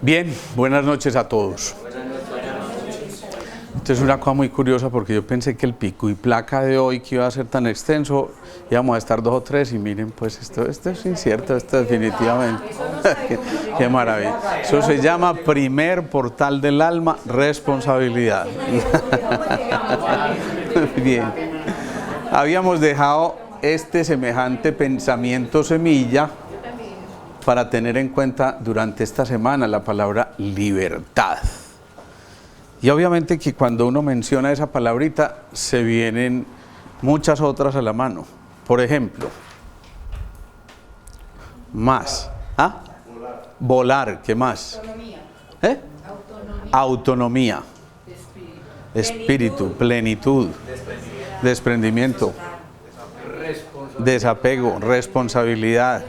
Bien, buenas noches a todos. Esto es una cosa muy curiosa porque yo pensé que el pico y placa de hoy que iba a ser tan extenso, íbamos a estar 2 o 3 y miren, pues esto es incierto, esto definitivamente. Qué maravilla. Eso se llama primer portal del alma, responsabilidad. Bien. Habíamos dejado este semejante pensamiento semilla para tener en cuenta durante esta semana la palabra libertad. Y obviamente que cuando uno menciona esa palabrita se vienen muchas otras a la mano. Por ejemplo, más. ¿Ah? Volar, ¿qué más? Autonomía. Autonomía. Espíritu, plenitud, desprendimiento, desapego, responsabilidad,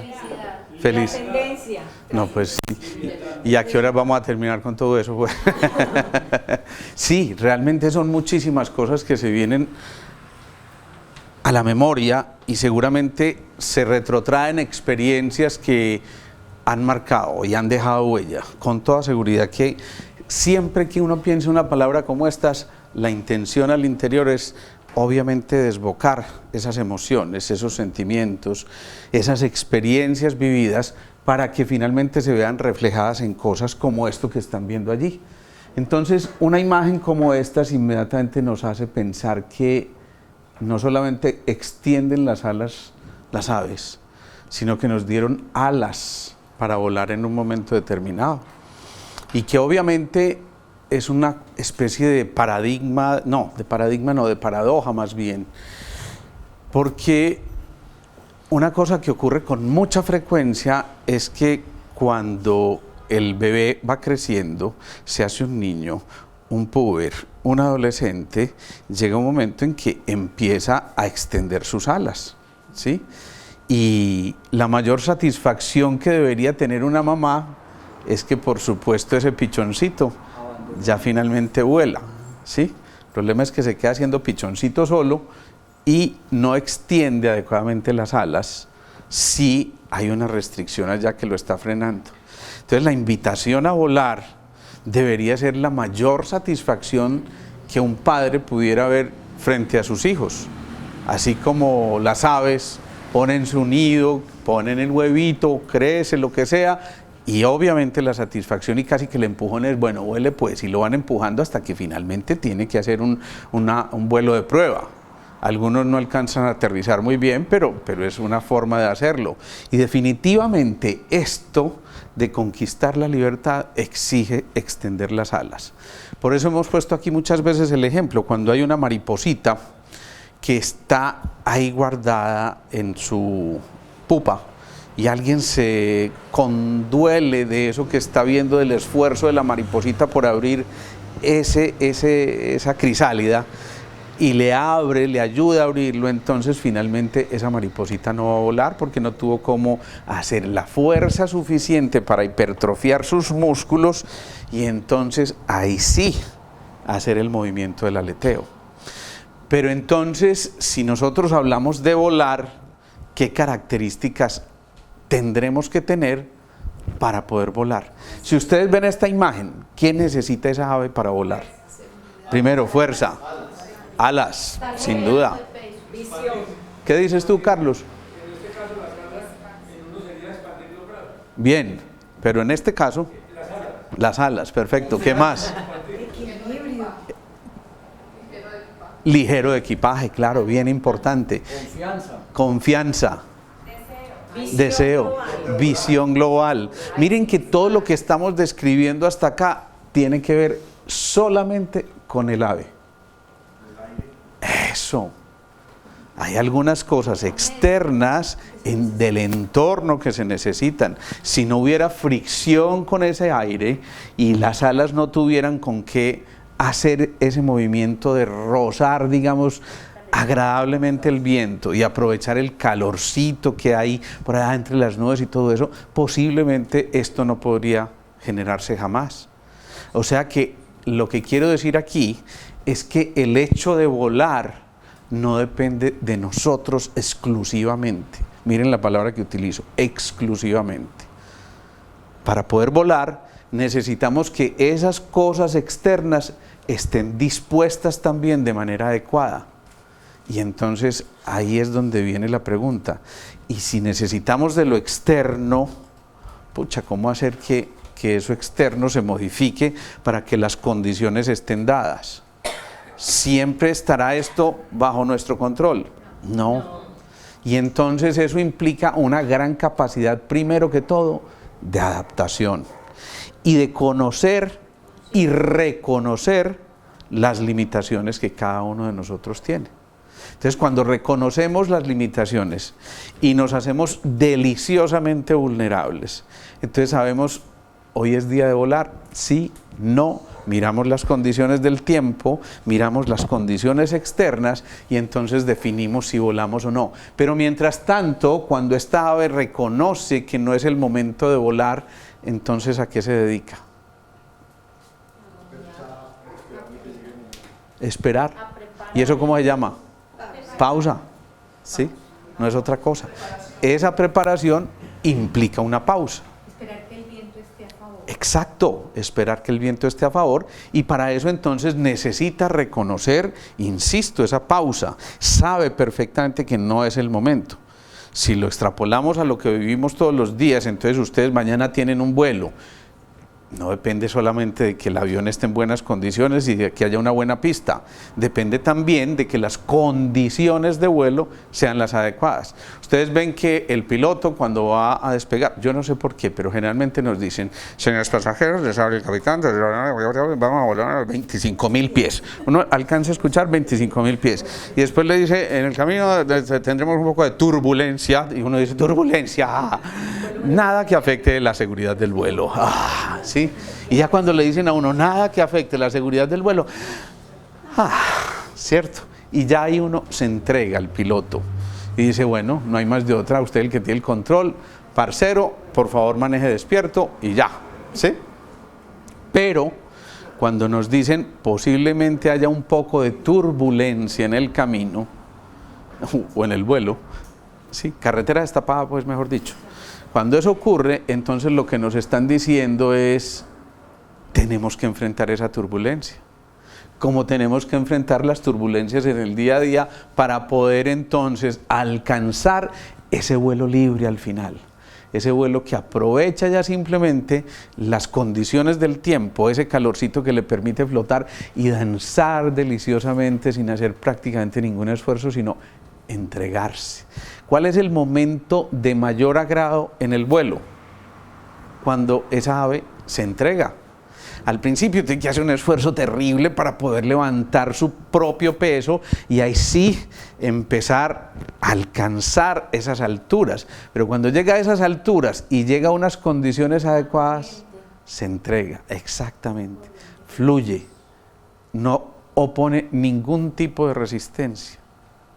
feliz. No, pues, ¿y a qué hora vamos a terminar con todo eso? Pues, sí, realmente son muchísimas cosas que se vienen a la memoria y seguramente se retrotraen experiencias que han marcado y han dejado huella. Con toda seguridad que siempre que uno piensa una palabra como estas, la intención al interior es obviamente desbocar esas emociones, esos sentimientos, esas experiencias vividas para que finalmente se vean reflejadas en cosas como esto que están viendo allí. Entonces, una imagen como estas inmediatamente nos hace pensar que no solamente extienden las alas las aves, sino que nos dieron alas para volar en un momento determinado. Y que obviamente es una especie de de paradoja más bien, porque una cosa que ocurre con mucha frecuencia es que cuando el bebé va creciendo, se hace un niño, un puber, un adolescente, llega un momento en que empieza a extender sus alas, ¿sí? Y la mayor satisfacción que debería tener una mamá es que, por supuesto, ese pichoncito ya finalmente vuela, ¿sí? El problema es que se queda haciendo pichoncito solo y no extiende adecuadamente las alas si hay una restricción allá que lo está frenando. Entonces, la invitación a volar debería ser la mayor satisfacción que un padre pudiera ver frente a sus hijos. Así como las aves ponen su nido, ponen el huevito, crece, lo que sea, y obviamente la satisfacción y casi que el empujón es, bueno, vuele pues, y lo van empujando hasta que finalmente tiene que hacer un vuelo de prueba. Algunos no alcanzan a aterrizar muy bien, pero es una forma de hacerlo. Y definitivamente esto de conquistar la libertad exige extender las alas. Por eso hemos puesto aquí muchas veces el ejemplo, cuando hay una mariposita que está ahí guardada en su pupa, y alguien se conduele de eso que está viendo, del esfuerzo de la mariposita por abrir esa crisálida, y le ayuda a abrirlo, entonces finalmente esa mariposita no va a volar porque no tuvo cómo hacer la fuerza suficiente para hipertrofiar sus músculos, y entonces ahí sí hacer el movimiento del aleteo. Pero entonces, si nosotros hablamos de volar, ¿qué características tendremos que tener para poder volar? Si ustedes ven esta imagen, ¿quién necesita esa ave para volar? Primero, fuerza, alas, sin duda. ¿Qué dices tú, Carlos? Bien, pero en este caso, las alas, perfecto. ¿Qué más? Ligero de equipaje, claro, bien importante. Confianza. Deseo, visión global. Miren que todo lo que estamos describiendo hasta acá tiene que ver solamente con el ave. Eso. Hay algunas cosas externas del entorno que se necesitan. Si no hubiera fricción con ese aire y las alas no tuvieran con qué hacer ese movimiento de rozar, digamos, agradablemente el viento y aprovechar el calorcito que hay por allá entre las nubes y todo eso, posiblemente esto no podría generarse jamás. O sea que lo que quiero decir aquí es que el hecho de volar no depende de nosotros exclusivamente. Miren la palabra que utilizo, exclusivamente. Para poder volar necesitamos que esas cosas externas estén dispuestas también de manera adecuada. Y entonces ahí es donde viene la pregunta. Y si necesitamos de lo externo, pucha, ¿cómo hacer que eso externo se modifique para que las condiciones estén dadas? ¿Siempre estará esto bajo nuestro control? No. Y entonces eso implica una gran capacidad, primero que todo, de adaptación y de conocer y reconocer las limitaciones que cada uno de nosotros tiene. Entonces, cuando reconocemos las limitaciones y nos hacemos deliciosamente vulnerables, entonces sabemos, hoy es día de volar, sí, no, miramos las condiciones del tiempo, miramos las condiciones externas y entonces definimos si volamos o no. Pero mientras tanto, cuando esta ave reconoce que no es el momento de volar, entonces ¿a qué se dedica? Esperar. ¿Y eso cómo se llama? Pausa. ¿Sí? No es otra cosa. Esa preparación implica una pausa. Esperar que el viento esté a favor. Exacto, esperar que el viento esté a favor, y para eso entonces necesita reconocer, insisto, esa pausa. Sabe perfectamente que no es el momento. Si lo extrapolamos a lo que vivimos todos los días, entonces ustedes mañana tienen un vuelo. No depende solamente de que el avión esté en buenas condiciones y de que haya una buena pista. Depende también de que las condiciones de vuelo sean las adecuadas. Ustedes ven que el piloto, cuando va a despegar, yo no sé por qué, pero generalmente nos dicen: señores pasajeros, les habla el capitán, vamos a volar a 25.000 pies. Uno alcanza a escuchar 25.000 pies. Y después le dice: en el camino tendremos un poco de turbulencia. Y uno dice: turbulencia, nada que afecte la seguridad del vuelo. ¿Sí? Y ya cuando le dicen a uno: nada que afecte la seguridad del vuelo, cierto, y ya ahí uno se entrega al piloto y dice: bueno, no hay más de otra, usted el que tiene el control, parcero, por favor maneje despierto y ya, ¿sí? Pero cuando nos dicen posiblemente haya un poco de turbulencia en el camino o en el vuelo, ¿sí? Carretera destapada, pues, mejor dicho. Cuando eso ocurre, entonces lo que nos están diciendo es: tenemos que enfrentar esa turbulencia. Como tenemos que enfrentar las turbulencias en el día a día para poder entonces alcanzar ese vuelo libre al final. Ese vuelo que aprovecha ya simplemente las condiciones del tiempo, ese calorcito que le permite flotar y danzar deliciosamente sin hacer prácticamente ningún esfuerzo, sino entregarse. ¿Cuál es el momento de mayor agrado en el vuelo? Cuando esa ave se entrega. Al principio tiene que hacer un esfuerzo terrible para poder levantar su propio peso y ahí sí empezar a alcanzar esas alturas. Pero cuando llega a esas alturas y llega a unas condiciones adecuadas, se entrega, exactamente, fluye, no opone ningún tipo de resistencia,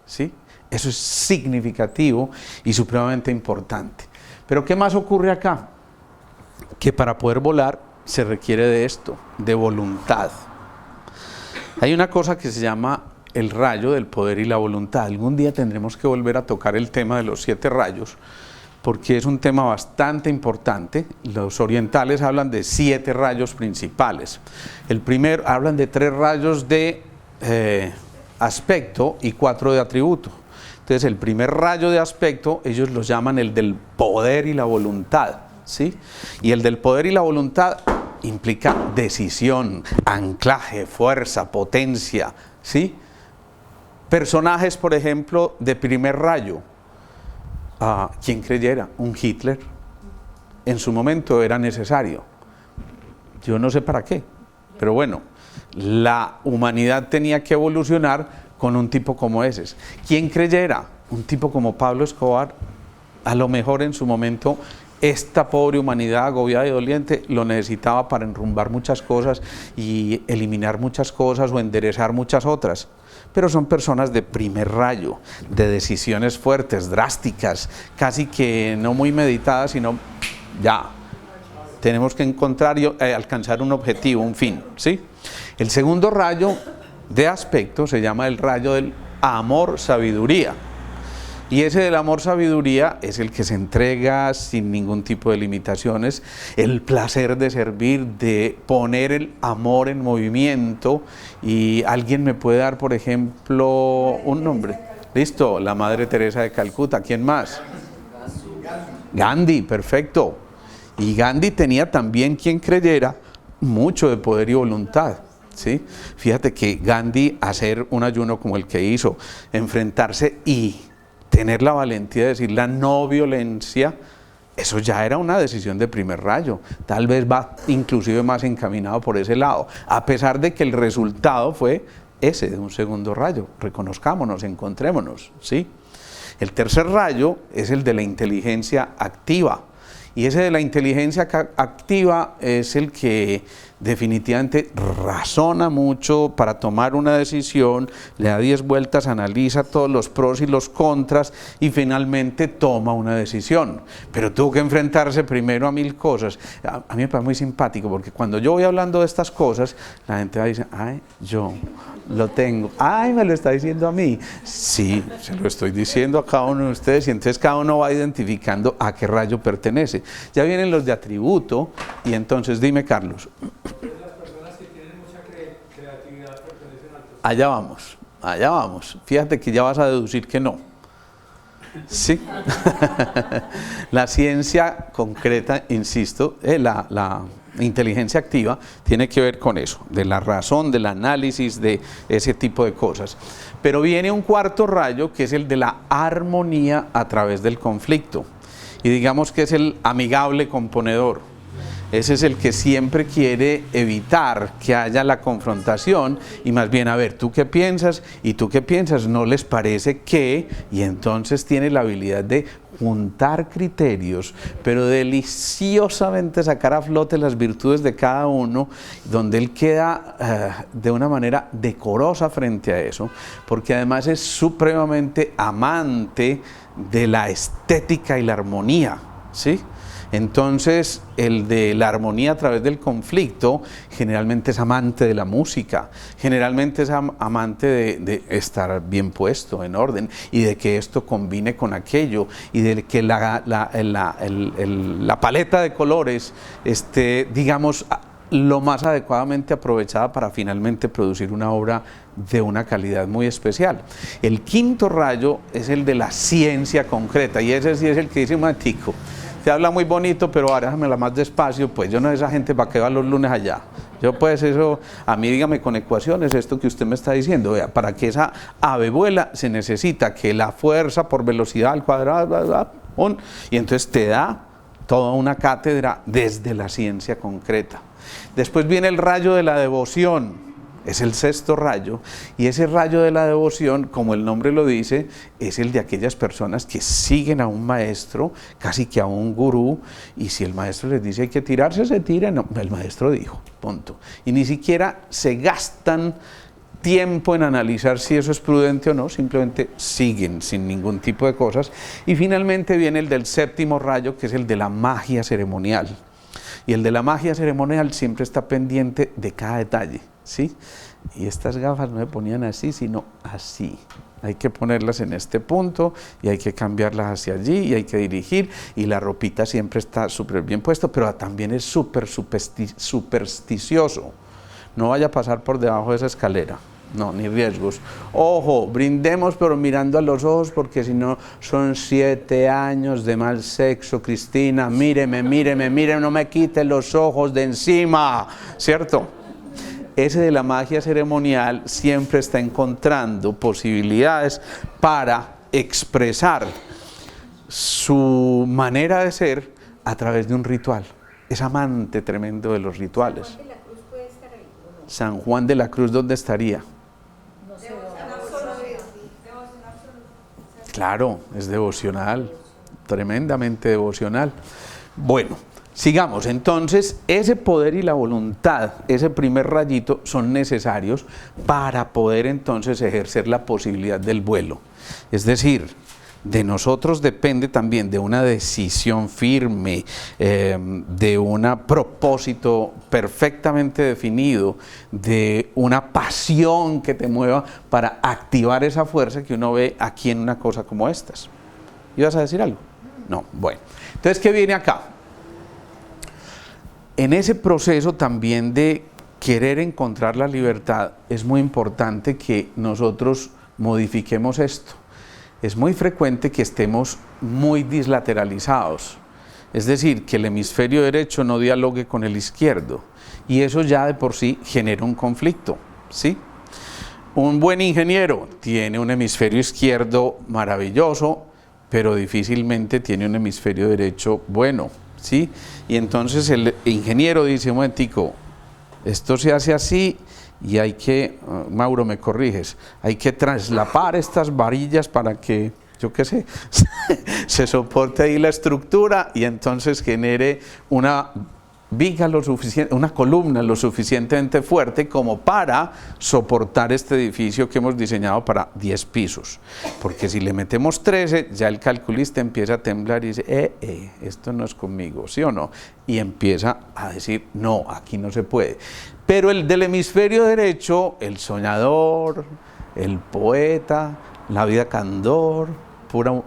¿sí? Eso es significativo y supremamente importante. Pero ¿qué más ocurre acá? Que para poder volar se requiere de esto, de voluntad. Hay una cosa que se llama el rayo del poder y la voluntad. Algún día tendremos que volver a tocar el tema de los 7 rayos, porque es un tema bastante importante. Los orientales hablan de 7 rayos principales. El primero, hablan de 3 rayos de aspecto y 4 de atributo. Entonces, el primer rayo de aspecto, ellos lo llaman el del poder y la voluntad, ¿sí? Y el del poder y la voluntad implica decisión, anclaje, fuerza, potencia, ¿sí? Personajes, por ejemplo, de primer rayo. ¿Quién creyera? Un Hitler. En su momento era necesario. Yo no sé para qué, pero bueno, la humanidad tenía que evolucionar con un tipo como ese. ¿Quién creyera? Un tipo como Pablo Escobar. A lo mejor en su momento esta pobre humanidad agobiada y doliente lo necesitaba para enrumbar muchas cosas y eliminar muchas cosas o enderezar muchas otras. Pero son personas de primer rayo, de decisiones fuertes, drásticas, casi que no muy meditadas, sino ya. Tenemos que encontrar y alcanzar un objetivo, un fin, ¿sí? El segundo rayo de aspecto se llama el rayo del amor-sabiduría. Y ese del amor sabiduría es el que se entrega sin ningún tipo de limitaciones, el placer de servir, de poner el amor en movimiento. Y alguien me puede dar, por ejemplo, un nombre. Listo, la Madre Teresa de Calcuta. ¿Quién más? Gandhi, perfecto. Y Gandhi tenía también, quien creyera, mucho de poder y voluntad. ¿Sí? Fíjate que Gandhi, hacer un ayuno como el que hizo, enfrentarse y tener la valentía de decir la no violencia, eso ya era una decisión de primer rayo. Tal vez va inclusive más encaminado por ese lado, a pesar de que el resultado fue ese de un segundo rayo. Reconozcámonos, encontrémonos, ¿sí? El tercer rayo es el de la inteligencia activa. Y ese de la inteligencia activa es el que definitivamente razona mucho para tomar una decisión, le da 10 vueltas, analiza todos los pros y los contras y finalmente toma una decisión. Pero tuvo que enfrentarse primero a 1000 cosas. A mí me parece muy simpático porque cuando yo voy hablando de estas cosas, la gente va a decir, ay, yo lo tengo, ay, me lo está diciendo a mí. Sí, se lo estoy diciendo a cada uno de ustedes y entonces cada uno va identificando a qué rayo pertenece. Ya vienen los de atributo y entonces dime, Carlos. Las personas que tienen mucha creatividad pertenecen al tercer. Allá vamos. Fíjate que ya vas a deducir que no. Sí. La ciencia concreta, insisto, la inteligencia activa tiene que ver con eso, de la razón, del análisis, de ese tipo de cosas. Pero viene un cuarto rayo que es el de la armonía a través del conflicto. Y digamos que es el amigable componedor. Ese es el que siempre quiere evitar que haya la confrontación y más bien, a ver, ¿tú qué piensas? ¿Y tú qué piensas? ¿No les parece que? Y entonces tiene la habilidad de juntar criterios, pero deliciosamente sacar a flote las virtudes de cada uno, donde él queda de una manera decorosa frente a eso, porque además es supremamente amante de la estética y la armonía, ¿sí? Entonces, el de la armonía a través del conflicto generalmente es amante de la música, generalmente es amante de estar bien puesto, en orden, y de que esto combine con aquello, y de que la paleta de colores esté, digamos, lo más adecuadamente aprovechada para finalmente producir una obra de una calidad muy especial. El quinto rayo es el de la ciencia concreta, y ese sí es el que dice un momentico, te habla muy bonito, pero ahora déjamela más despacio, pues yo no sé esa gente para qué va los lunes allá. Yo pues eso, a mí dígame con ecuaciones esto que usted me está diciendo, vea, para que esa ave vuela se necesita que la fuerza por velocidad al cuadrado, y entonces te da toda una cátedra desde la ciencia concreta. Después viene el rayo de la devoción. Es el sexto rayo, y ese rayo de la devoción, como el nombre lo dice, es el de aquellas personas que siguen a un maestro, casi que a un gurú, y si el maestro les dice hay que tirarse, se tiran, no, el maestro dijo, punto. Y ni siquiera se gastan tiempo en analizar si eso es prudente o no, simplemente siguen sin ningún tipo de cosas. Y finalmente viene el del séptimo rayo, que es el de la magia ceremonial. Y el de la magia ceremonial siempre está pendiente de cada detalle, ¿sí? Y estas gafas no se ponían así, sino así. Hay que ponerlas en este punto y hay que cambiarlas hacia allí y hay que dirigir, y la ropita siempre está súper bien puesta, pero también es súper supersticioso. No vaya a pasar por debajo de esa escalera. No, ni riesgos. Ojo, brindemos pero mirando a los ojos, porque si no son 7 años de mal sexo, Cristina, míreme, no me quite los ojos de encima, ¿cierto? Ese de la magia ceremonial siempre está encontrando posibilidades para expresar su manera de ser a través de un ritual. Es amante tremendo de los rituales. ¿Juan de la Cruz puede estar ahí o no? San Juan de la Cruz, ¿dónde estaría? No sé. Claro, es devocional, tremendamente devocional. Bueno, sigamos. Entonces, ese poder y la voluntad, ese primer rayito, son necesarios para poder entonces ejercer la posibilidad del vuelo. Es decir, de nosotros depende también de una decisión firme, de un propósito perfectamente definido, de una pasión que te mueva para activar esa fuerza que uno ve aquí en una cosa como estas. ¿Ibas a decir algo? No, bueno. Entonces, ¿qué viene acá? En ese proceso también de querer encontrar la libertad, es muy importante que nosotros modifiquemos esto. Es muy frecuente que estemos muy dislateralizados, es decir, que el hemisferio derecho no dialogue con el izquierdo, y eso ya de por sí genera un conflicto, ¿sí? Un buen ingeniero tiene un hemisferio izquierdo maravilloso, pero difícilmente tiene un hemisferio derecho bueno, ¿sí? Y entonces el ingeniero dice, un momentico, esto se hace así y hay que, Mauro, me corriges, hay que traslapar estas varillas para que, yo qué sé, se soporte ahí la estructura y entonces genere una viga lo suficiente, una columna lo suficientemente fuerte como para soportar este edificio que hemos diseñado para 10 pisos, porque si le metemos 13, ya el calculista empieza a temblar y dice, esto no es conmigo, ¿sí o no? Y empieza a decir, no, aquí no se puede. Pero el del hemisferio derecho, el soñador, el poeta, la vida candor,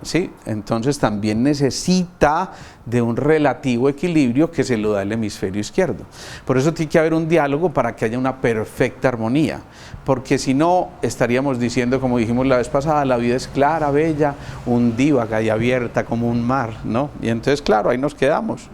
sí, entonces también necesita de un relativo equilibrio que se lo da el hemisferio izquierdo. Por eso tiene que haber un diálogo para que haya una perfecta armonía, porque si no estaríamos diciendo, como dijimos la vez pasada, la vida es clara, bella, undívaga y abierta como un mar, ¿no? Y entonces, claro, ahí nos quedamos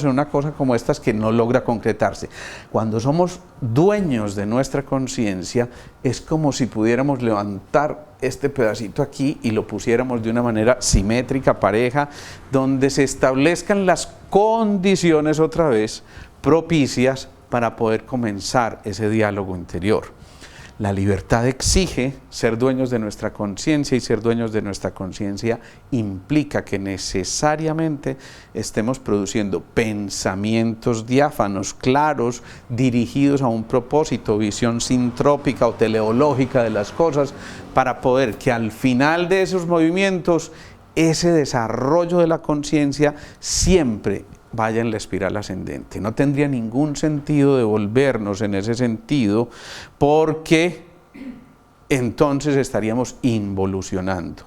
en una cosa como estas que no logra concretarse. Cuando somos dueños de nuestra conciencia, es como si pudiéramos levantar este pedacito aquí y lo pusiéramos de una manera simétrica, pareja, donde se establezcan las condiciones otra vez propicias para poder comenzar ese diálogo interior. La libertad exige ser dueños de nuestra conciencia, y ser dueños de nuestra conciencia implica que necesariamente estemos produciendo pensamientos diáfanos, claros, dirigidos a un propósito, visión sintrópica o teleológica de las cosas, para poder que al final de esos movimientos, ese desarrollo de la conciencia siempre vaya en la espiral ascendente. No tendría ningún sentido devolvernos en ese sentido, porque entonces estaríamos involucionando.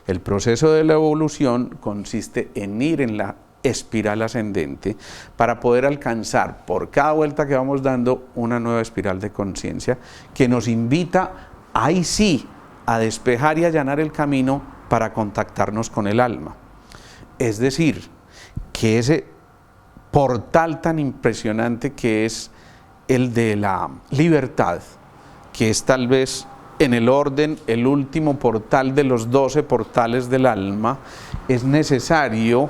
El proceso de la evolución consiste en ir en la espiral ascendente para poder alcanzar por cada vuelta que vamos dando una nueva espiral de conciencia que nos invita, ahí sí, a despejar y allanar el camino para contactarnos con el alma. Es decir, que ese portal tan impresionante que es el de la libertad, que es tal vez en el orden el último portal de los 12 portales del alma, es necesario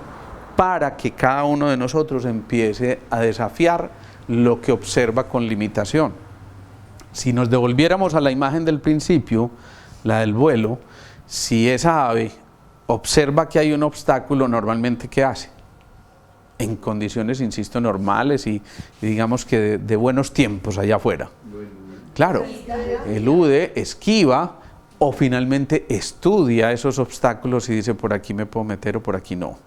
para que cada uno de nosotros empiece a desafiar lo que observa con limitación. Si nos devolviéramos a la imagen del principio, la del vuelo, si esa ave observa que hay un obstáculo, normalmente ¿qué hace? En condiciones, insisto, normales y digamos que de buenos tiempos allá afuera. Claro, elude, esquiva o finalmente estudia esos obstáculos y dice, por aquí me puedo meter o por aquí no.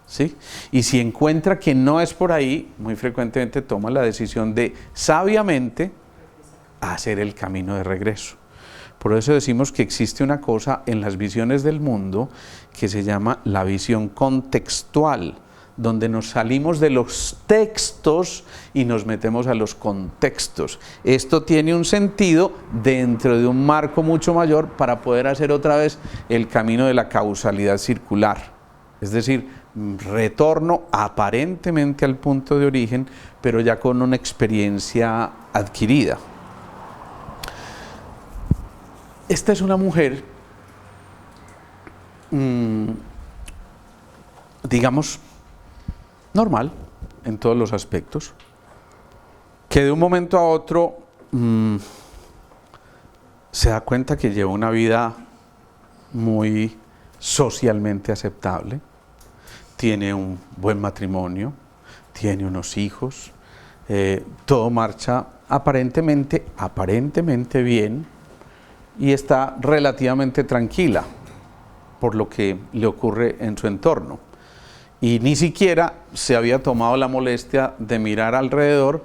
¿Sí? Y si encuentra que no es por ahí, muy frecuentemente toma la decisión de sabiamente hacer el camino de regreso. Por eso decimos que existe una cosa en las visiones del mundo que se llama la visión contextual, donde nos salimos de los textos y nos metemos a los contextos. Esto tiene un sentido dentro de un marco mucho mayor para poder hacer otra vez el camino de la causalidad circular. Es decir, retorno aparentemente al punto de origen, pero ya con una experiencia adquirida. Esta es una mujer, digamos, normal en todos los aspectos, que de un momento a otro se da cuenta que lleva una vida muy socialmente aceptable, tiene un buen matrimonio, tiene unos hijos, todo marcha aparentemente bien y está relativamente tranquila por lo que le ocurre en su entorno. Y ni siquiera se había tomado la molestia de mirar alrededor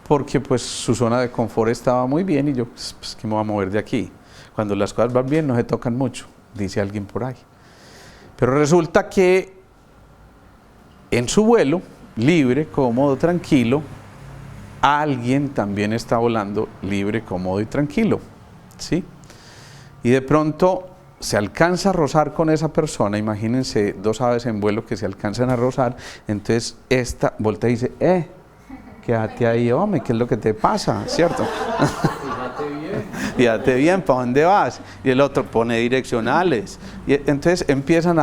porque pues su zona de confort estaba muy bien y yo, pues ¿qué me voy a mover de aquí? Cuando las cosas van bien no se tocan mucho, dice alguien por ahí. Pero resulta que en su vuelo, libre, cómodo, tranquilo, alguien también está volando libre, cómodo y tranquilo, ¿sí? Y de pronto se alcanza a rozar con esa persona, imagínense dos aves en vuelo que se alcanzan a rozar, entonces esta voltea y dice, quédate ahí, hombre, ¿qué es lo que te pasa? ¿Cierto? Fíjate bien, ¿para dónde vas? Y el otro pone direccionales. Y entonces empiezan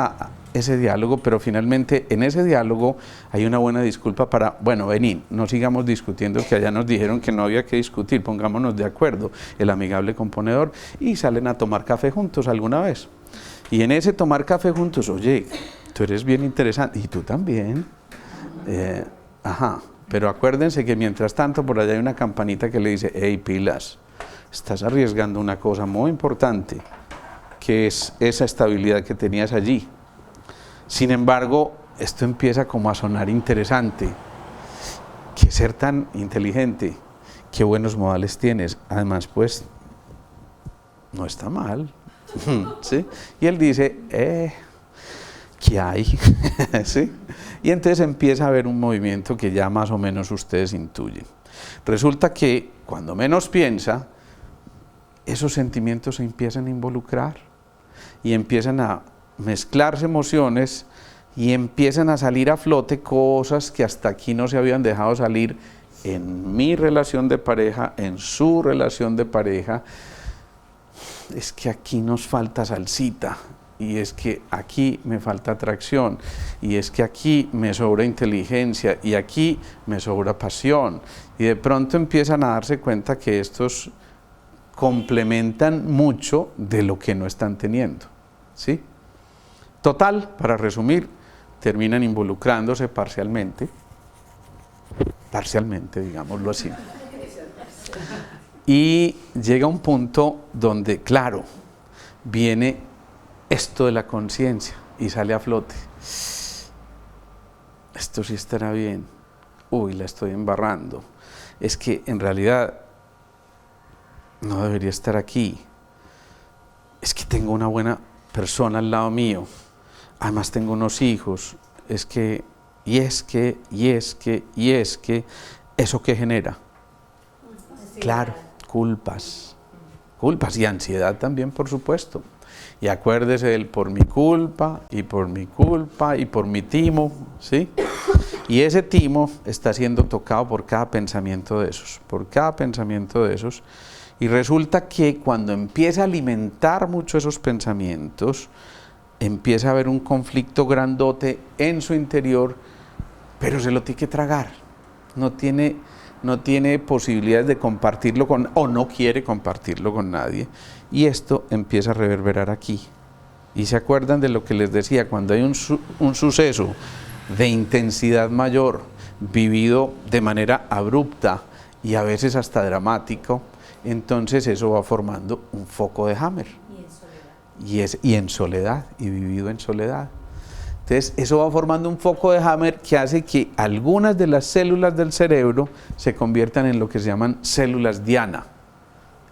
ese diálogo, pero finalmente en ese diálogo hay una buena disculpa para, bueno, venid, no sigamos discutiendo, que allá nos dijeron que no había que discutir, pongámonos de acuerdo, el amigable componedor, y salen a tomar café juntos alguna vez. Y en ese tomar café juntos, oye, tú eres bien interesante, y tú también, pero acuérdense que mientras tanto por allá hay una campanita que le dice, hey, pilas, estás arriesgando una cosa muy importante, que es esa estabilidad que tenías allí. Sin embargo, esto empieza como a sonar interesante. Qué ser tan inteligente, qué buenos modales tienes. Además, pues, no está mal. ¿Sí? Y él dice, ¿qué hay? ¿Sí? Y entonces empieza a haber un movimiento que ya más o menos ustedes intuyen. Resulta que cuando menos piensa, esos sentimientos se empiezan a involucrar y empiezan a mezclarse emociones y empiezan a salir a flote cosas que hasta aquí no se habían dejado salir en mi relación de pareja, en su relación de pareja. Es que aquí nos falta salsita, y es que aquí me falta atracción, y es que aquí me sobra inteligencia, y aquí me sobra pasión, y de pronto empiezan a darse cuenta que estos complementan mucho de lo que no están teniendo, ¿sí? Total, para resumir, terminan involucrándose parcialmente, digámoslo así. Y llega un punto donde, claro, viene esto de la conciencia y sale a flote. Esto sí estará bien. Uy, la estoy embarrando. Es que en realidad no debería estar aquí. Es que tengo una buena persona al lado mío. Además tengo unos hijos. Es que, ¿eso qué genera? Claro, culpas y ansiedad también, por supuesto. Y acuérdese del por mi culpa, y por mi culpa, y por mi timo, ¿sí? Y ese timo está siendo tocado por cada pensamiento de esos, y resulta que cuando empieza a alimentar mucho esos pensamientos, empieza a haber un conflicto grandote en su interior, pero se lo tiene que tragar, no tiene posibilidades de compartirlo o no quiere compartirlo con nadie, y esto empieza a reverberar aquí. Y se acuerdan de lo que les decía, cuando hay un suceso de intensidad mayor, vivido de manera abrupta y a veces hasta dramático, entonces eso va formando un foco de Hammer. Y en soledad, y vivido en soledad. Entonces eso va formando un foco de Hammer que hace que algunas de las células del cerebro se conviertan en lo que se llaman células diana,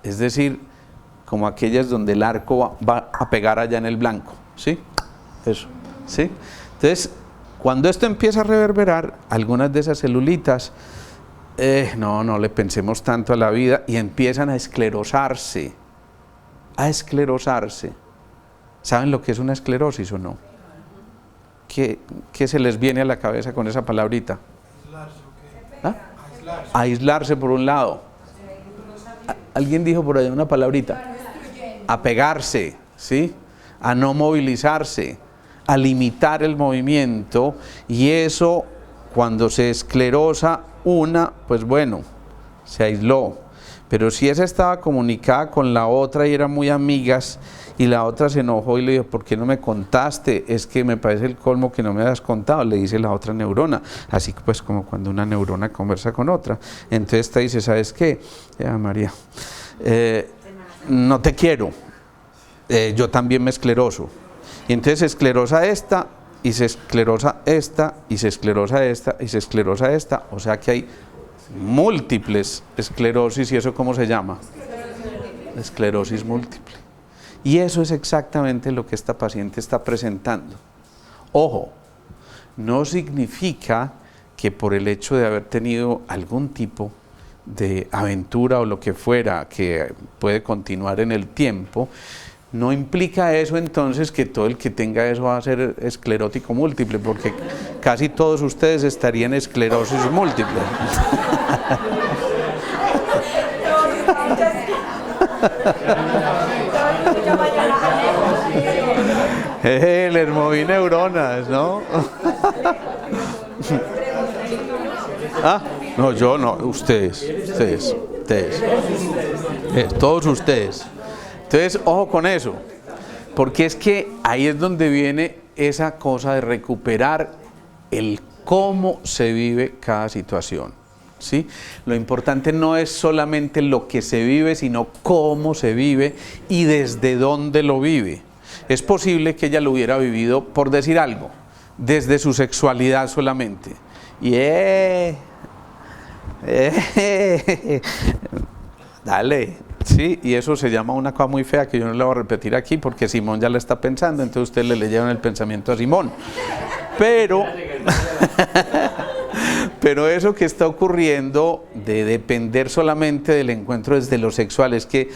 es decir, como aquellas donde el arco va a pegar allá en el blanco, ¿sí? Eso, ¿sí? Entonces, cuando esto empieza a reverberar, algunas de esas celulitas, no le pensemos tanto a la vida, y empiezan a esclerosarse. ¿Saben lo que es una esclerosis o no? ¿Qué se les viene a la cabeza con esa palabrita? ¿Ah? Aislarse por un lado. ¿Alguien dijo por allá una palabrita? Apegarse, ¿sí? A no movilizarse, a limitar el movimiento, y eso cuando se esclerosa una, pues bueno, se aisló. Pero si esa estaba comunicada con la otra y eran muy amigas, y la otra se enojó y le dijo, ¿por qué no me contaste? Es que me parece el colmo que no me has contado, le dice la otra neurona. Así que pues como cuando una neurona conversa con otra. Entonces esta dice, ¿sabes qué? María, no te quiero, yo también me escleroso. Y entonces se esclerosa esta, y se esclerosa esta, y se esclerosa esta, y se esclerosa esta. O sea que hay múltiples esclerosis, ¿y eso cómo se llama? Esclerosis múltiple. Y eso es exactamente lo que esta paciente está presentando. Ojo, no significa que por el hecho de haber tenido algún tipo de aventura o lo que fuera que puede continuar en el tiempo, no implica eso entonces que todo el que tenga eso va a ser esclerótico múltiple, porque casi todos ustedes estarían esclerosis múltiple. Les moví neuronas, ¿no? Ah, no, yo no, ustedes, todos ustedes. Entonces, ojo con eso, porque es que ahí es donde viene esa cosa de recuperar el cómo se vive cada situación, ¿sí? Lo importante no es solamente lo que se vive, sino cómo se vive y desde dónde lo vive. Es posible que ella lo hubiera vivido, por decir algo, desde su sexualidad solamente. Y dale, sí, y eso se llama una cosa muy fea que yo no le voy a repetir aquí porque Simón ya la está pensando, entonces ustedes le leyeron el pensamiento a Simón. Pero eso que está ocurriendo de depender solamente del encuentro desde lo sexual es que,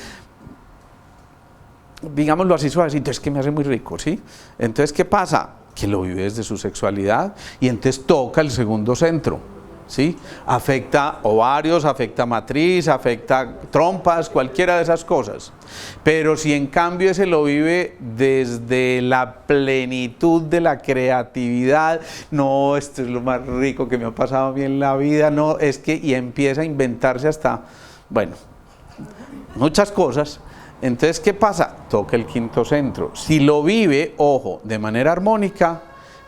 digámoslo así suavecito, es que me hace muy rico, ¿sí? Entonces, ¿qué pasa? Que lo vive desde su sexualidad y entonces toca el segundo centro, ¿sí? Afecta ovarios, afecta matriz, afecta trompas, cualquiera de esas cosas. Pero si en cambio ese lo vive desde la plenitud de la creatividad, no, esto es lo más rico que me ha pasado a mí en la vida, no, es que, y empieza a inventarse hasta, bueno, muchas cosas. Entonces, ¿qué pasa? Toca el quinto centro. Si lo vive, ojo, de manera armónica,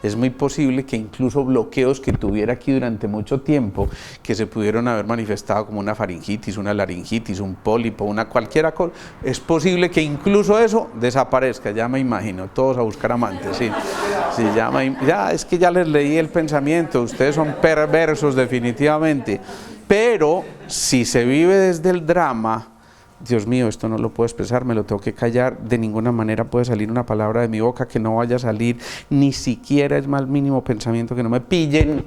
es muy posible que incluso bloqueos que tuviera aquí durante mucho tiempo, que se pudieron haber manifestado como una faringitis, una laringitis, un pólipo, una cualquiera cosa, es posible que incluso eso desaparezca. Ya me imagino, todos a buscar amantes, sí. Sí, ya es que ya les leí el pensamiento, ustedes son perversos definitivamente. Pero si se vive desde el drama, Dios mío, esto no lo puedo expresar, me lo tengo que callar, de ninguna manera puede salir una palabra de mi boca que no vaya a salir, ni siquiera es más mínimo pensamiento que no me pillen.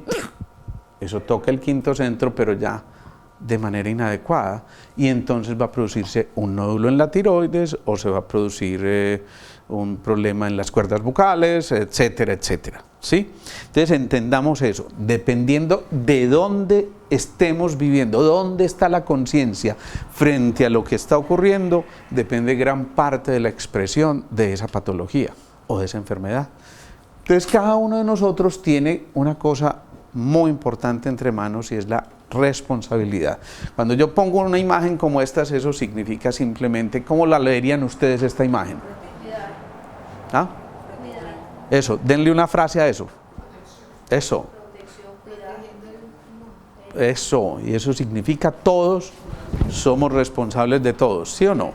Eso toca el quinto centro, pero ya de manera inadecuada, y entonces va a producirse un nódulo en la tiroides o se va a producir un problema en las cuerdas bucales, etcétera, etcétera, ¿sí? Entonces entendamos eso, dependiendo de dónde estemos viviendo, dónde está la conciencia frente a lo que está ocurriendo, depende gran parte de la expresión de esa patología o de esa enfermedad. Entonces cada uno de nosotros tiene una cosa muy importante entre manos y es la responsabilidad. Cuando yo pongo una imagen como esta, eso significa simplemente, ¿cómo la leerían ustedes esta imagen? ¿Ah? Eso, denle una frase a eso. Eso. Eso, y eso significa todos somos responsables de todos, ¿sí o no?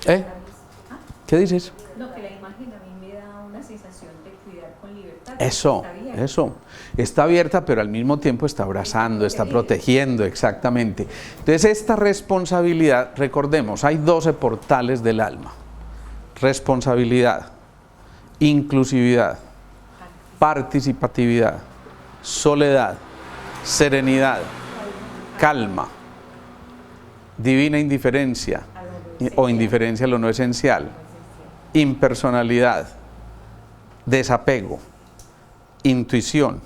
¿Qué dices? No, que la imagen a mí me da una sensación de cuidar con libertad. Eso, eso. Está abierta, pero al mismo tiempo está abrazando, está protegiendo, exactamente. Entonces, esta responsabilidad, recordemos, hay 12 portales del alma. Responsabilidad, inclusividad, participatividad, soledad, serenidad, calma, divina indiferencia o indiferencia a lo no esencial, impersonalidad, desapego, intuición,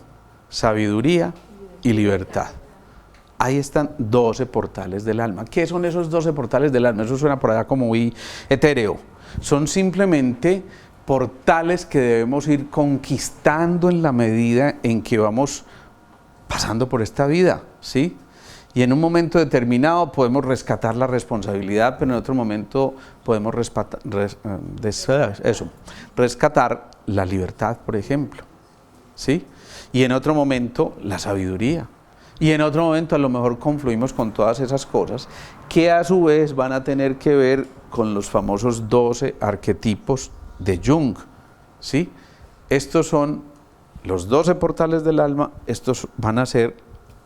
sabiduría y libertad. Ahí están 12 portales del alma. ¿Qué son esos 12 portales del alma? Eso suena por allá como muy etéreo. Son simplemente portales que debemos ir conquistando en la medida en que vamos pasando por esta vida, ¿sí? Y en un momento determinado podemos rescatar la responsabilidad, pero en otro momento podemos rescatar la libertad, por ejemplo, ¿sí? Y en otro momento la sabiduría. Y en otro momento a lo mejor confluimos con todas esas cosas que a su vez van a tener que ver con los famosos 12 arquetipos de Jung, ¿sí? Estos son los 12 portales del alma, estos van a ser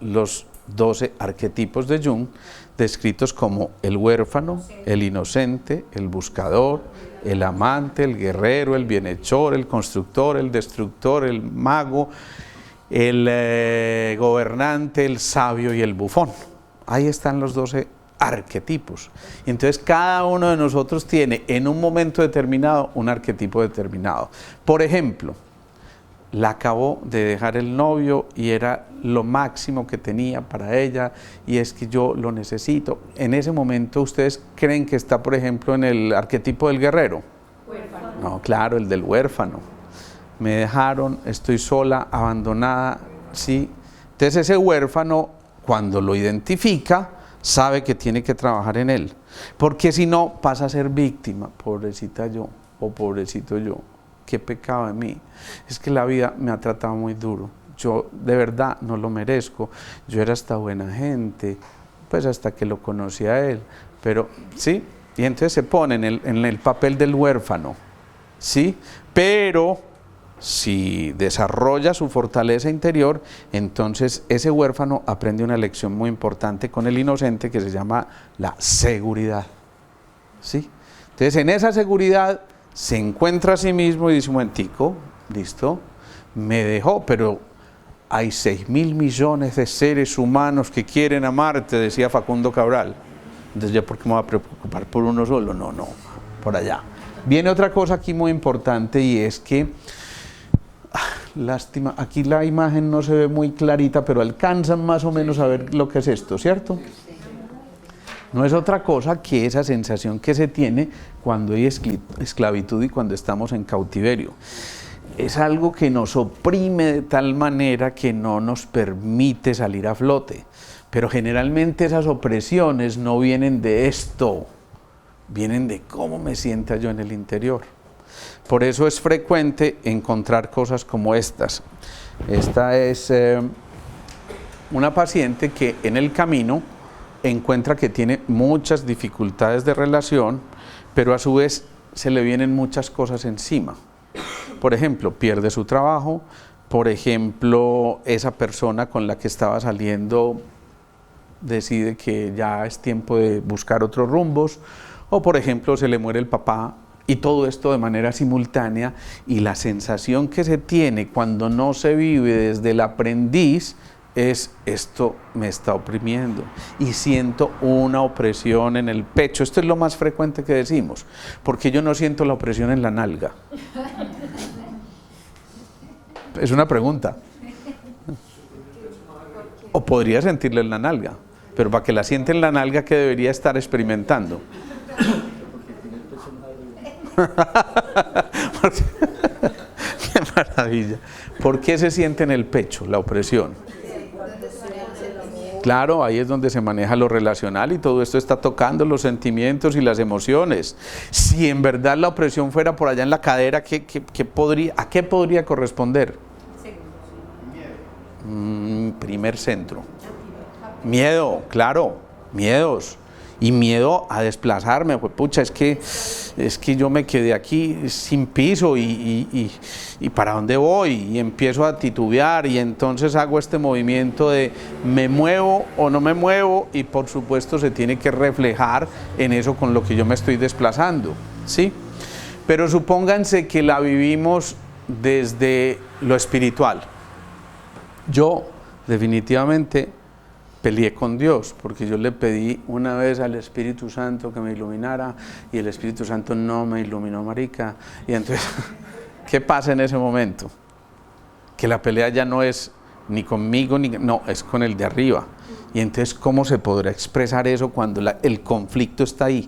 los 12 arquetipos de Jung, descritos como el huérfano, el inocente, el buscador, el amante, el guerrero, el bienhechor, el constructor, el destructor, el mago, el gobernante, el sabio y el bufón. Ahí están los 12 arquetipos. Y entonces cada uno de nosotros tiene en un momento determinado un arquetipo determinado. Por ejemplo, la acabó de dejar el novio y era lo máximo que tenía para ella y es que yo lo necesito. En ese momento, ¿ustedes creen que está, por ejemplo, en el arquetipo del guerrero? Huérfano. No, claro, el del huérfano. Me dejaron, estoy sola, abandonada, ¿sí? Entonces ese huérfano, cuando lo identifica, sabe que tiene que trabajar en él, porque si no pasa a ser víctima. Pobrecita yo, o pobrecito yo, qué pecado de mí, es que la vida me ha tratado muy duro, yo de verdad no lo merezco, yo era hasta buena gente, pues hasta que lo conocí a él, pero sí, y entonces se pone en el papel del huérfano, sí, pero si desarrolla su fortaleza interior, entonces ese huérfano aprende una lección muy importante con el inocente que se llama la seguridad, ¿sí? Entonces en esa seguridad se encuentra a sí mismo y dice, un momentico, listo, me dejó, pero hay 6.000 millones de seres humanos que quieren amarte, decía Facundo Cabral. Entonces, ¿ya por qué me voy a preocupar por uno solo? No, por allá. Viene otra cosa aquí muy importante y es que, lástima, aquí la imagen no se ve muy clarita, pero alcanzan más o menos a ver lo que es esto, ¿cierto? No es otra cosa que esa sensación que se tiene cuando hay esclavitud y cuando estamos en cautiverio. Es algo que nos oprime de tal manera que no nos permite salir a flote. Pero generalmente esas opresiones no vienen de esto, vienen de cómo me sienta yo en el interior. Por eso es frecuente encontrar cosas como estas. Esta es una paciente que en el camino encuentra que tiene muchas dificultades de relación, pero a su vez se le vienen muchas cosas encima. Por ejemplo, pierde su trabajo, por ejemplo, esa persona con la que estaba saliendo decide que ya es tiempo de buscar otros rumbos, o por ejemplo, se le muere el papá, y todo esto de manera simultánea, y la sensación que se tiene cuando no se vive desde el aprendiz es: esto me está oprimiendo y siento una opresión en el pecho. Esto es lo más frecuente que decimos, porque yo no siento la opresión en la nalga. Es una pregunta. O podría sentirla en la nalga, pero para que la siente en la nalga, ¿qué debería estar experimentando? ¡Qué maravilla! ¿Por qué se siente en el pecho la opresión? Claro, ahí es donde se maneja lo relacional y todo esto está tocando los sentimientos y las emociones. Si en verdad la opresión fuera por allá en la cadera, ¿a qué podría corresponder? Primer centro. Miedo, claro, miedos. Y miedo a desplazarme, pues pucha, es que yo me quedé aquí sin piso y ¿para dónde voy? Y empiezo a titubear y entonces hago este movimiento de me muevo o no me muevo, y por supuesto se tiene que reflejar en eso con lo que yo me estoy desplazando, ¿sí? Pero supónganse que la vivimos desde lo espiritual. Yo definitivamente peleé con Dios, porque yo le pedí una vez al Espíritu Santo que me iluminara, y el Espíritu Santo no me iluminó, marica. Y entonces, ¿qué pasa en ese momento? Que la pelea ya no es ni conmigo, no, es con el de arriba. Y entonces, ¿cómo se podrá expresar eso cuando el conflicto está ahí?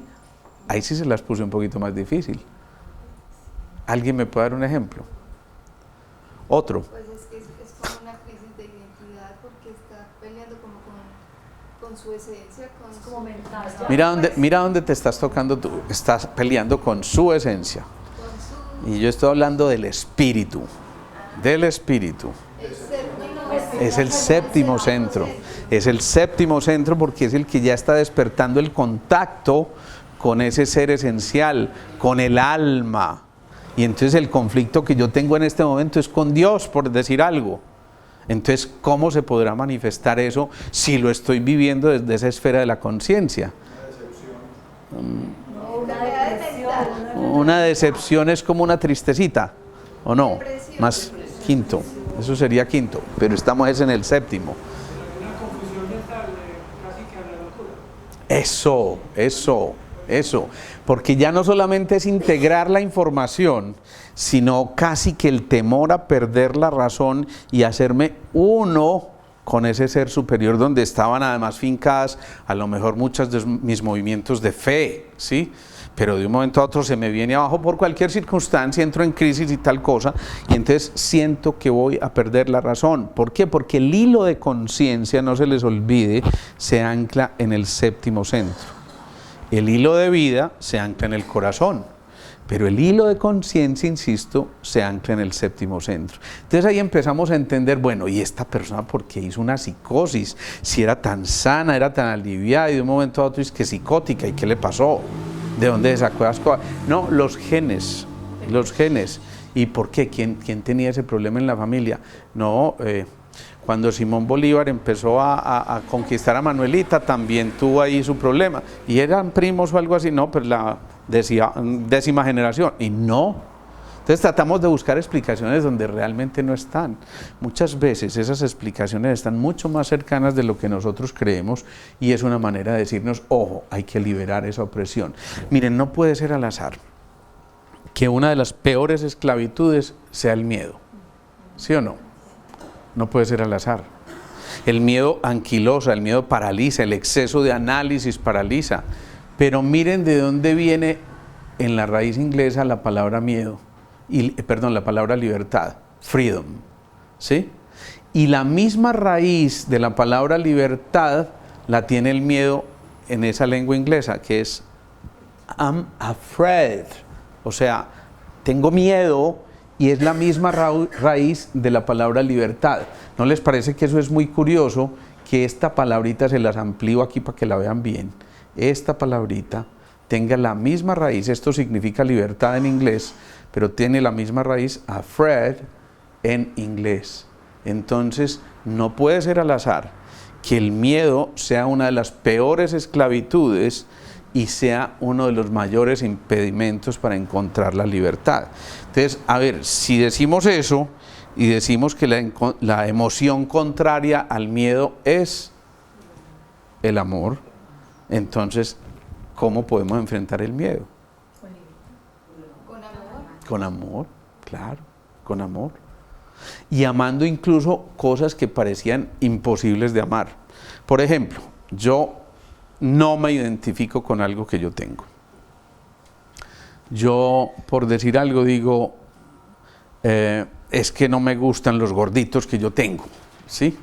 Ahí sí se las puse un poquito más difícil. ¿Alguien me puede dar un ejemplo? Otro. Pues es que es como una crisis de identidad, porque está peleando como con su esencia, como mental. Mira dónde te estás tocando tú. Estás peleando con su esencia. Y yo estoy hablando del espíritu. Del espíritu. Es el séptimo centro. Es el séptimo centro porque es el que ya está despertando el contacto con ese ser esencial, con el alma. Y entonces el conflicto que yo tengo en este momento es con Dios, por decir algo. Entonces, ¿cómo se podrá manifestar eso si lo estoy viviendo desde esa esfera de la conciencia? Una decepción es como una tristecita, ¿o no? Depresión. Más quinto, eso sería quinto, pero estamos en el séptimo. Una confusión mental, casi que a la locura. Eso, porque ya no solamente es integrar la información, sino casi que el temor a perder la razón y hacerme uno con ese ser superior donde estaban además fincadas a lo mejor muchos de mis movimientos de fe, ¿sí? Pero de un momento a otro se me viene abajo por cualquier circunstancia, entro en crisis y tal cosa, y entonces siento que voy a perder la razón. ¿Por qué? Porque el hilo de conciencia, no se les olvide, se ancla en el séptimo centro. El hilo de vida se ancla en el corazón, pero el hilo de conciencia, insisto, se ancla en el séptimo centro. Entonces ahí empezamos a entender, bueno, ¿y esta persona por qué hizo una psicosis? Si era tan sana, era tan aliviada, y de un momento a otro es que psicótica, ¿y qué le pasó? ¿De dónde sacó las cosas? No, los genes. ¿Y por qué? ¿Quién tenía ese problema en la familia? No, cuando Simón Bolívar empezó a conquistar a Manuelita, también tuvo ahí su problema. ¿Y eran primos o algo así? No, pues la décima generación. Y no. Entonces tratamos de buscar explicaciones donde realmente no están. Muchas veces esas explicaciones están mucho más cercanas de lo que nosotros creemos y es una manera de decirnos, ojo, hay que liberar esa opresión. Miren, no puede ser al azar que una de las peores esclavitudes sea el miedo. ¿Sí o no? No puede ser al azar. El miedo anquilosa, el miedo paraliza, el exceso de análisis paraliza. Pero miren de dónde viene en la raíz inglesa la palabra miedo. La palabra libertad, freedom, ¿sí? Y la misma raíz de la palabra libertad la tiene el miedo en esa lengua inglesa, que es I'm afraid, o sea, tengo miedo, y es la misma raíz de la palabra libertad. ¿No les parece que eso es muy curioso? Que esta palabrita se las amplío aquí para que la vean bien. Esta palabrita tenga la misma raíz, esto significa libertad en inglés, pero tiene la misma raíz, afraid, en inglés. Entonces, no puede ser al azar que el miedo sea una de las peores esclavitudes y sea uno de los mayores impedimentos para encontrar la libertad. Entonces, a ver, si decimos eso y decimos que la emoción contraria al miedo es el amor, entonces, ¿cómo podemos enfrentar el miedo? Con amor, claro, con amor. Y amando incluso cosas que parecían imposibles de amar. Por ejemplo, yo no me identifico con algo que yo tengo. Yo, por decir algo, digo, es que no me gustan los gorditos que yo tengo, ¿sí?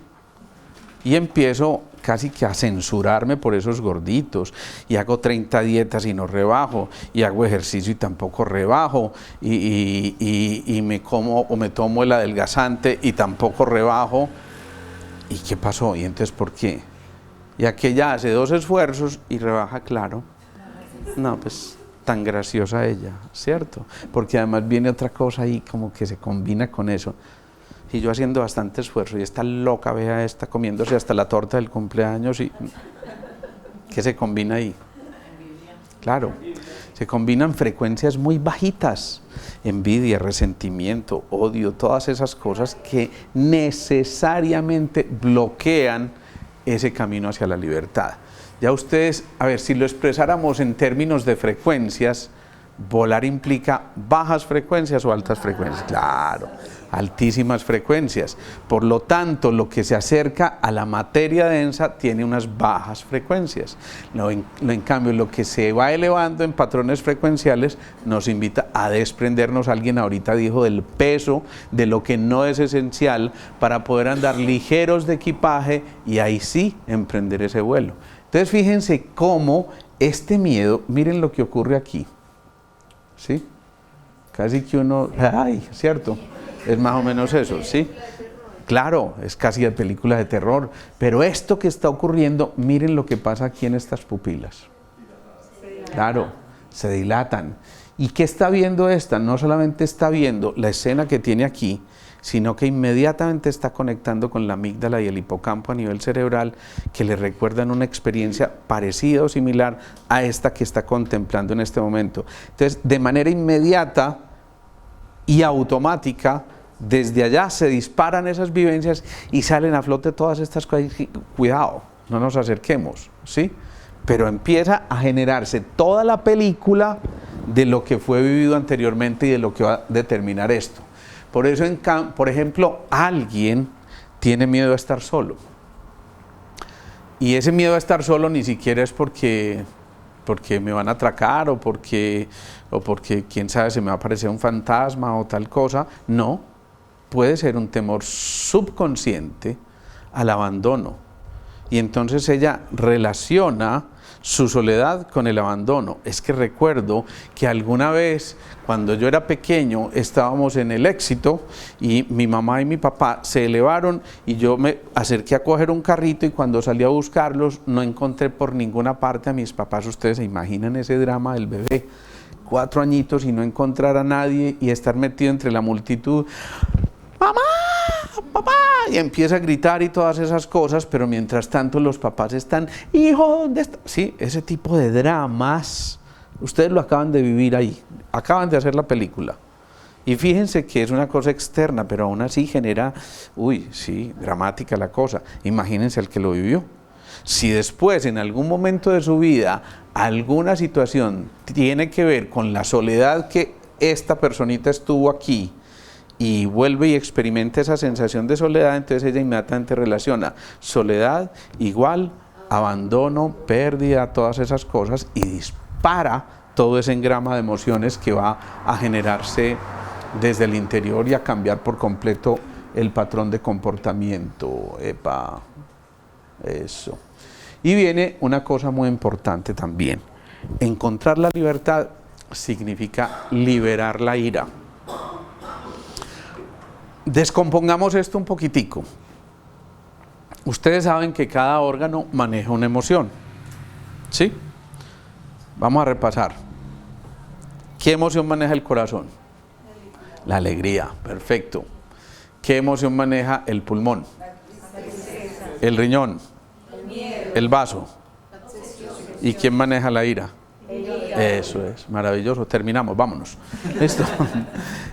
Y empiezo casi que a censurarme por esos gorditos, y hago 30 dietas y no rebajo, y hago ejercicio y tampoco rebajo, y me como o me tomo el adelgazante y tampoco rebajo. ¿Y qué pasó? ¿Y entonces por qué? Y aquella hace 2 esfuerzos y rebaja, claro. No, pues tan graciosa ella, ¿cierto? Porque además viene otra cosa ahí como que se combina con eso. Y yo haciendo bastante esfuerzo, y esta loca, vea esta, comiéndose hasta la torta del cumpleaños, y ¿qué se combina ahí? Claro, se combinan frecuencias muy bajitas, envidia, resentimiento, odio, todas esas cosas que necesariamente bloquean ese camino hacia la libertad. Ya ustedes, a ver, si lo expresáramos en términos de frecuencias, volar implica bajas frecuencias o altas frecuencias, claro, altísimas frecuencias. Por lo tanto, lo que se acerca a la materia densa tiene unas bajas frecuencias. En cambio, lo que se va elevando en patrones frecuenciales nos invita a desprendernos. Alguien ahorita dijo del peso, de lo que no es esencial para poder andar ligeros de equipaje y ahí sí emprender ese vuelo. Entonces, fíjense cómo este miedo, miren lo que ocurre aquí. ¿Sí? Casi que uno, ay, ¿cierto? Es más o menos eso, ¿sí? Claro, es casi de película de terror, pero esto que está ocurriendo, miren lo que pasa aquí en estas pupilas. Claro, se dilatan. ¿Y qué está viendo esta? No solamente está viendo la escena que tiene aquí, sino que inmediatamente está conectando con la amígdala y el hipocampo a nivel cerebral, que le recuerdan una experiencia parecida o similar a esta que está contemplando en este momento. Entonces, de manera inmediata y automática, desde allá se disparan esas vivencias y salen a flote todas estas cosas. Cuidado, no nos acerquemos, ¿sí? Pero empieza a generarse toda la película de lo que fue vivido anteriormente y de lo que va a determinar esto. Por eso, por ejemplo, alguien tiene miedo a estar solo. Y ese miedo a estar solo ni siquiera es porque me van a atracar o porque quién sabe, se me va a aparecer un fantasma o tal cosa. No, puede ser un temor subconsciente al abandono. Y entonces ella relaciona su soledad con el abandono. Es que recuerdo que alguna vez, cuando yo era pequeño, estábamos en el Éxito y mi mamá y mi papá se elevaron y yo me acerqué a coger un carrito y cuando salí a buscarlos no encontré por ninguna parte a mis papás. Ustedes se imaginan ese drama del bebé, 4 añitos y no encontrar a nadie y estar metido entre la multitud. ¡Mamá! ¡Papá! Y empieza a gritar y todas esas cosas, pero mientras tanto los papás están, hijo, ¿dónde está? Sí, ese tipo de dramas, ustedes lo acaban de vivir ahí, acaban de hacer la película. Y fíjense que es una cosa externa, pero aún así genera, sí, dramática la cosa. Imagínense al que lo vivió. Si después, en algún momento de su vida, alguna situación tiene que ver con la soledad que esta personita estuvo aquí, y vuelve y experimenta esa sensación de soledad, entonces ella inmediatamente relaciona soledad igual abandono, pérdida, todas esas cosas, y dispara todo ese engrama de emociones que va a generarse desde el interior y a cambiar por completo el patrón de comportamiento. Epa, eso. Y viene una cosa muy importante también. Encontrar la libertad significa liberar la ira. Descompongamos esto un poquitico. Ustedes saben que cada órgano maneja una emoción, ¿sí? Vamos a repasar. ¿Qué emoción maneja el corazón? La alegría, perfecto. ¿Qué emoción maneja el pulmón? El riñón, el vaso. ¿Y quién maneja la ira? Eso es, maravilloso. Terminamos, vámonos. Listo.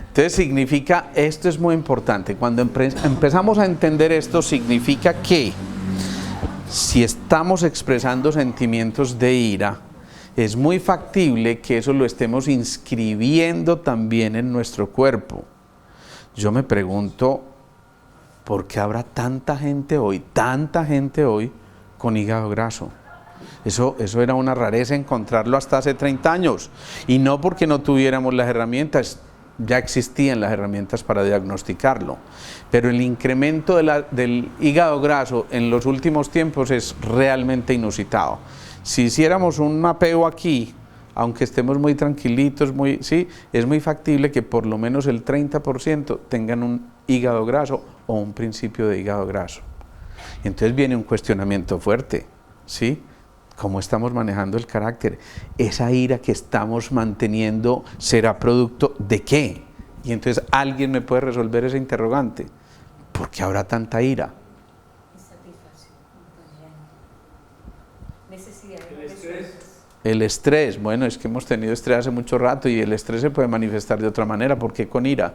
Entonces significa, esto es muy importante, cuando empezamos a entender esto, significa que si estamos expresando sentimientos de ira, es muy factible que eso lo estemos inscribiendo también en nuestro cuerpo. Yo me pregunto, ¿por qué habrá tanta gente hoy con hígado graso? Eso era una rareza encontrarlo hasta hace 30 años, y no porque no tuviéramos las herramientas. Ya existían las herramientas para diagnosticarlo, pero el incremento del hígado graso en los últimos tiempos es realmente inusitado. Si hiciéramos un mapeo aquí, aunque estemos muy tranquilitos, sí, es muy factible que por lo menos el 30% tengan un hígado graso o un principio de hígado graso. Y entonces viene un cuestionamiento fuerte, ¿sí? ¿Cómo estamos manejando el carácter? ¿Esa ira que estamos manteniendo será producto de qué? Y entonces alguien me puede resolver ese interrogante. ¿Por qué habrá tanta ira? Necesidad de El estrés. El estrés, bueno, es que hemos tenido estrés hace mucho rato y el estrés se puede manifestar de otra manera. ¿Por qué con ira?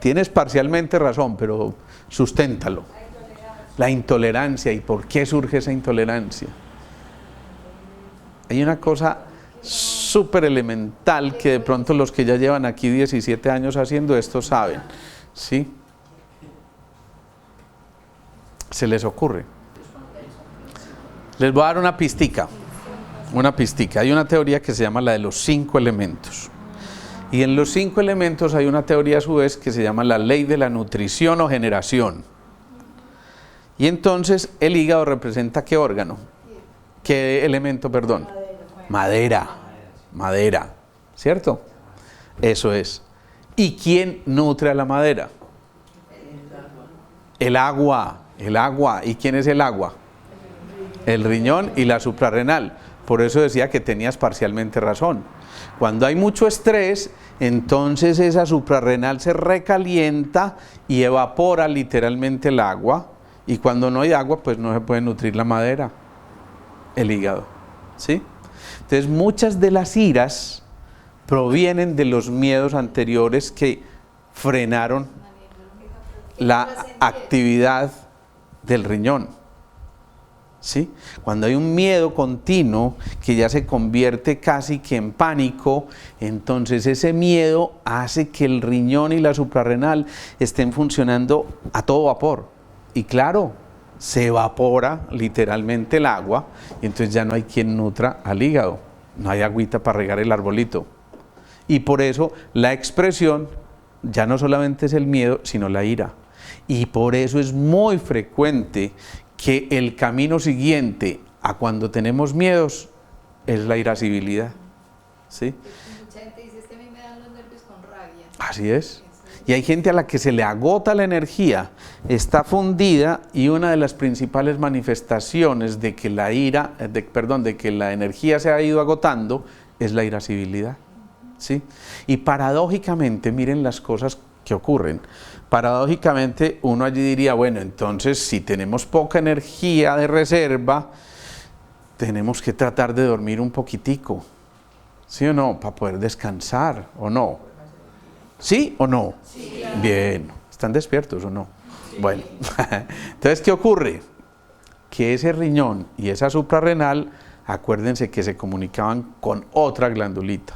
Tienes parcialmente razón, pero susténtalo. La intolerancia. ¿Y por qué surge esa intolerancia? Hay una cosa súper elemental que de pronto los que ya llevan aquí 17 años haciendo esto saben, ¿sí? ¿Se les ocurre? Les voy a dar una pistica. Hay una teoría que se llama la de los 5 elementos. Y en los 5 elementos hay una teoría a su vez que se llama la ley de la nutrición o generación. Y entonces el hígado representa ¿qué órgano? ¿Qué elemento, perdón? Madera, ¿cierto? Eso es. ¿Y quién nutre a la madera? El agua. ¿Y quién es el agua? El riñón y la suprarrenal. Por eso decía que tenías parcialmente razón. Cuando hay mucho estrés, entonces esa suprarrenal se recalienta y evapora literalmente el agua, y cuando no hay agua, pues no se puede nutrir la madera, el hígado, ¿sí? Entonces muchas de las iras provienen de los miedos anteriores que frenaron la actividad del riñón, ¿sí? Cuando hay un miedo continuo que ya se convierte casi que en pánico, entonces ese miedo hace que el riñón y la suprarrenal estén funcionando a todo vapor, y claro, se evapora literalmente el agua, y entonces ya no hay quien nutra al hígado, no hay agüita para regar el arbolito, y por eso la expresión ya no solamente es el miedo, sino la ira. Y por eso es muy frecuente que el camino siguiente a cuando tenemos miedos es la irascibilidad, ¿sí? Mucha gente dice, a mí me dan los nervios con rabia. Así es. Y hay gente a la que se le agota la energía, está fundida, y una de las principales manifestaciones de que la de que la energía se ha ido agotando es la irascibilidad, ¿sí? Y paradójicamente, miren las cosas que ocurren. Paradójicamente, uno allí diría, bueno, entonces si tenemos poca energía de reserva, tenemos que tratar de dormir un poquitico, ¿sí o no? Para poder descansar, ¿o no? ¿Sí o no? Sí. Bien, ¿están despiertos o no? Sí. Bueno, entonces, ¿qué ocurre? Que ese riñón y esa suprarrenal, acuérdense que se comunicaban con otra glandulita,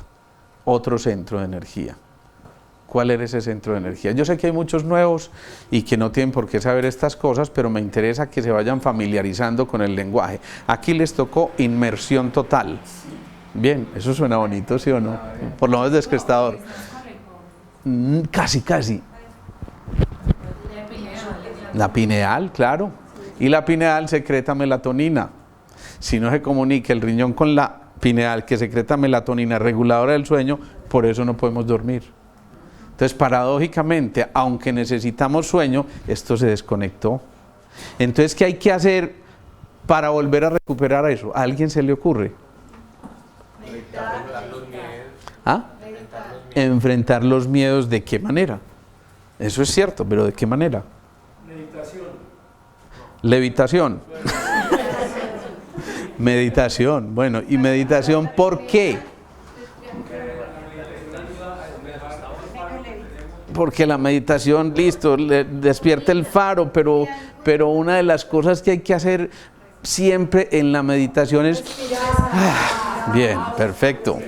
otro centro de energía. ¿Cuál era ese centro de energía? Yo sé que hay muchos nuevos y que no tienen por qué saber estas cosas, pero me interesa que se vayan familiarizando con el lenguaje. Aquí les tocó inmersión total. Bien, eso suena bonito, ¿sí o no? Por lo menos descrestador. Casi, casi. La pineal, claro. Y la pineal secreta melatonina. Si no se comunica el riñón con la pineal, que secreta melatonina reguladora del sueño, por eso no podemos dormir. Entonces, paradójicamente, aunque necesitamos sueño, esto se desconectó. Entonces, ¿qué hay que hacer para volver a recuperar eso? ¿A alguien se le ocurre? ¿Ah? Enfrentar los miedos. ¿De qué manera? Eso es cierto, pero ¿de qué manera? Meditación. Levitación. Meditación. Bueno, ¿y meditación por qué? Porque la meditación, listo, le despierta el faro, pero una de las cosas que hay que hacer siempre en la meditación es... bien, perfecto.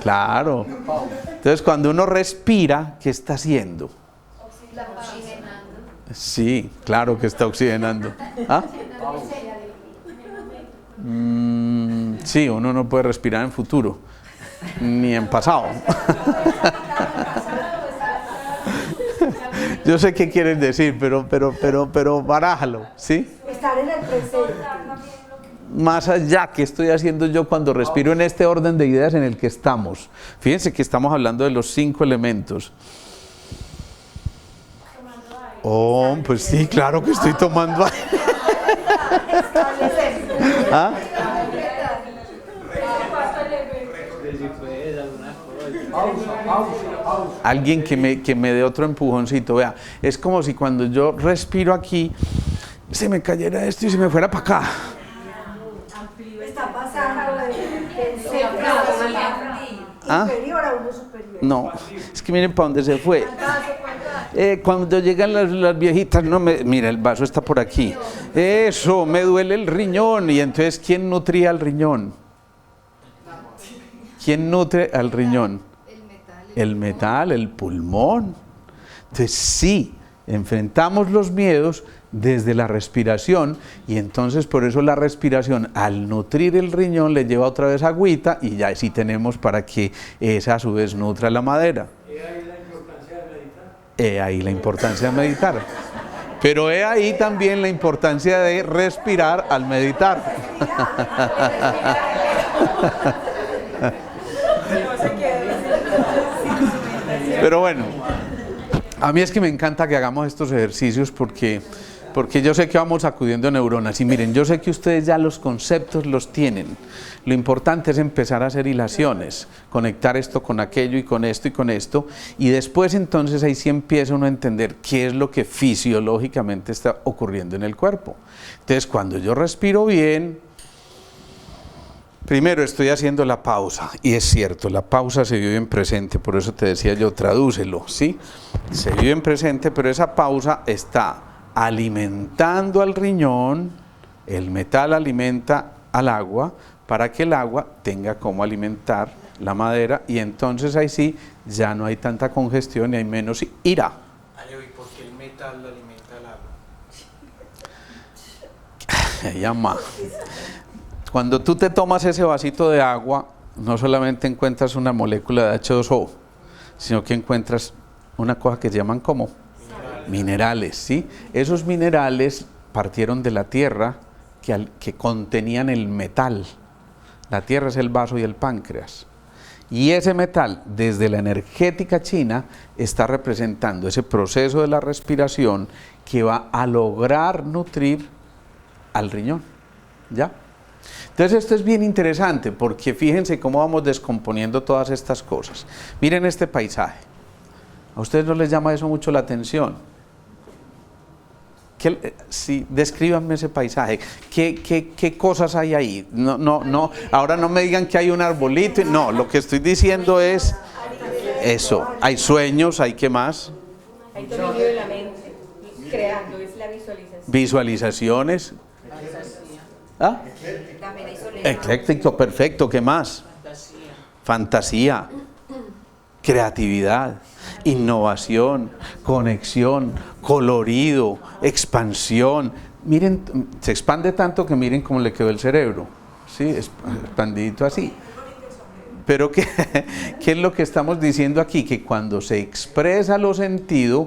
Claro. Entonces, cuando uno respira, ¿qué está haciendo? Sí, claro que está oxigenando. ¿Ah? Sí, uno no puede respirar en futuro, ni en pasado. Yo sé qué quieres decir, pero barájalo, ¿sí? Estar en el presente. Más allá, ¿qué estoy haciendo yo cuando respiro en este orden de ideas en el que estamos? Fíjense que estamos hablando de los 5 elementos. Oh, pues sí, claro que estoy tomando aire. ¿Ah? Alguien que me dé otro empujoncito. Vea, es como si cuando yo respiro aquí se me cayera esto y se me fuera para acá. Está pasando ¿Ah? inferior a uno superior. No, es que miren para dónde se fue. Cuando llegan las viejitas, no me, mira, el vaso está por aquí. Eso, me duele el riñón. Y entonces, ¿quién nutría al riñón? ¿Quién nutre al riñón? El metal, el pulmón. Entonces sí, enfrentamos los miedos desde la respiración, y entonces por eso la respiración, al nutrir el riñón, le lleva otra vez agüita, y ya sí tenemos para que esa a su vez nutra la madera. He ahí la importancia de meditar. Pero he ahí también la importancia de respirar al meditar. Pero bueno, a mí es que me encanta que hagamos estos ejercicios porque porque yo sé que vamos sacudiendo neuronas y miren, yo sé que ustedes ya los conceptos los tienen. Lo importante es empezar a hacer hilaciones, conectar esto con aquello y con esto, y después entonces ahí sí empieza uno a entender qué es lo que fisiológicamente está ocurriendo en el cuerpo. Entonces cuando yo respiro bien, primero estoy haciendo la pausa, y es cierto, la pausa se vive en presente, por eso te decía yo, tradúcelo, ¿sí? Se vive en presente, pero esa pausa está alimentando al riñón, el metal alimenta al agua, para que el agua tenga como alimentar la madera, y entonces ahí sí ya no hay tanta congestión y hay menos ira. ¿Y por qué el metal alimenta el agua? Llama. Cuando tú te tomas ese vasito de agua, no solamente encuentras una molécula de H2O, sino que encuentras una cosa que se llaman como minerales, ¿sí? Esos minerales partieron de la tierra que contenían el metal. La tierra es el vaso y el páncreas. Y ese metal, desde la energética china, está representando ese proceso de la respiración que va a lograr nutrir al riñón. ¿Ya? Entonces esto es bien interesante porque fíjense cómo vamos descomponiendo todas estas cosas. Miren este paisaje. ¿A ustedes no les llama eso mucho la atención? Sí, descríbanme ese paisaje. ¿Qué cosas hay ahí? No, ahora no me digan que hay un arbolito. No, lo que estoy diciendo es eso. Hay sueños, hay qué más. Hay dominio de la mente, creando, es la visualización. Visualizaciones. ¿Ah? También hay soledad. Ecléctico, perfecto. ¿Qué más? Fantasía. Creatividad, innovación, conexión, colorido, expansión. Miren, se expande tanto que miren cómo le quedó el cerebro, ¿sí? Expandidito así. Pero ¿qué es lo que estamos diciendo aquí? Que cuando se expresa lo sentido,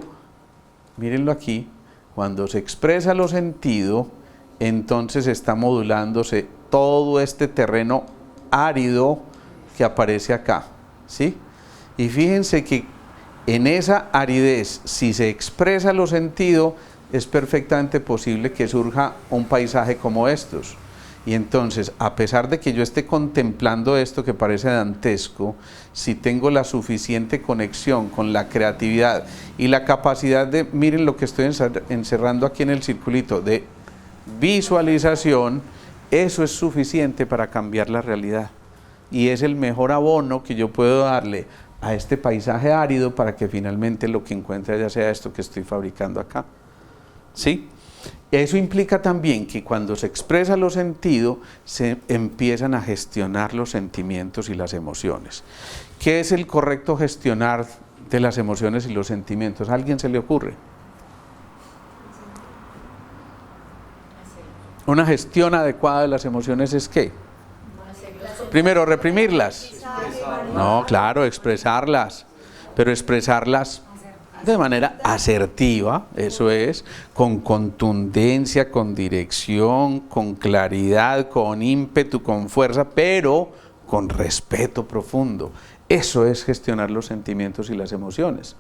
mírenlo aquí, cuando se expresa lo sentido, entonces está modulándose todo este terreno árido que aparece acá, ¿sí? Y fíjense que en esa aridez, si se expresa lo sentido, es perfectamente posible que surja un paisaje como estos. Y entonces, a pesar de que yo esté contemplando esto que parece dantesco, si tengo la suficiente conexión con la creatividad y la capacidad de, miren lo que estoy encerrando aquí en el circulito, de visualización, eso es suficiente para cambiar la realidad. Y es el mejor abono que yo puedo darle a este paisaje árido para que finalmente lo que encuentre ya sea esto que estoy fabricando acá. ¿Sí? Eso implica también que cuando se expresa los sentidos, se empiezan a gestionar los sentimientos y las emociones. ¿Qué es el correcto gestionar de las emociones y los sentimientos? ¿A alguien se le ocurre? Una gestión adecuada de las emociones es ¿qué? Primero, reprimirlas. No, claro, expresarlas, pero expresarlas de manera asertiva, eso es, con contundencia, con dirección, con claridad, con ímpetu, con fuerza, pero con respeto profundo. Eso es gestionar los sentimientos y las emociones.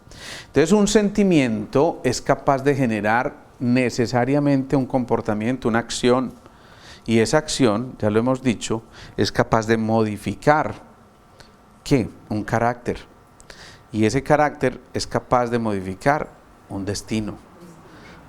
Entonces, un sentimiento es capaz de generar necesariamente un comportamiento, una acción, y esa acción, ya lo hemos dicho, es capaz de modificar, ¿qué? Un carácter. Y ese carácter es capaz de modificar un destino.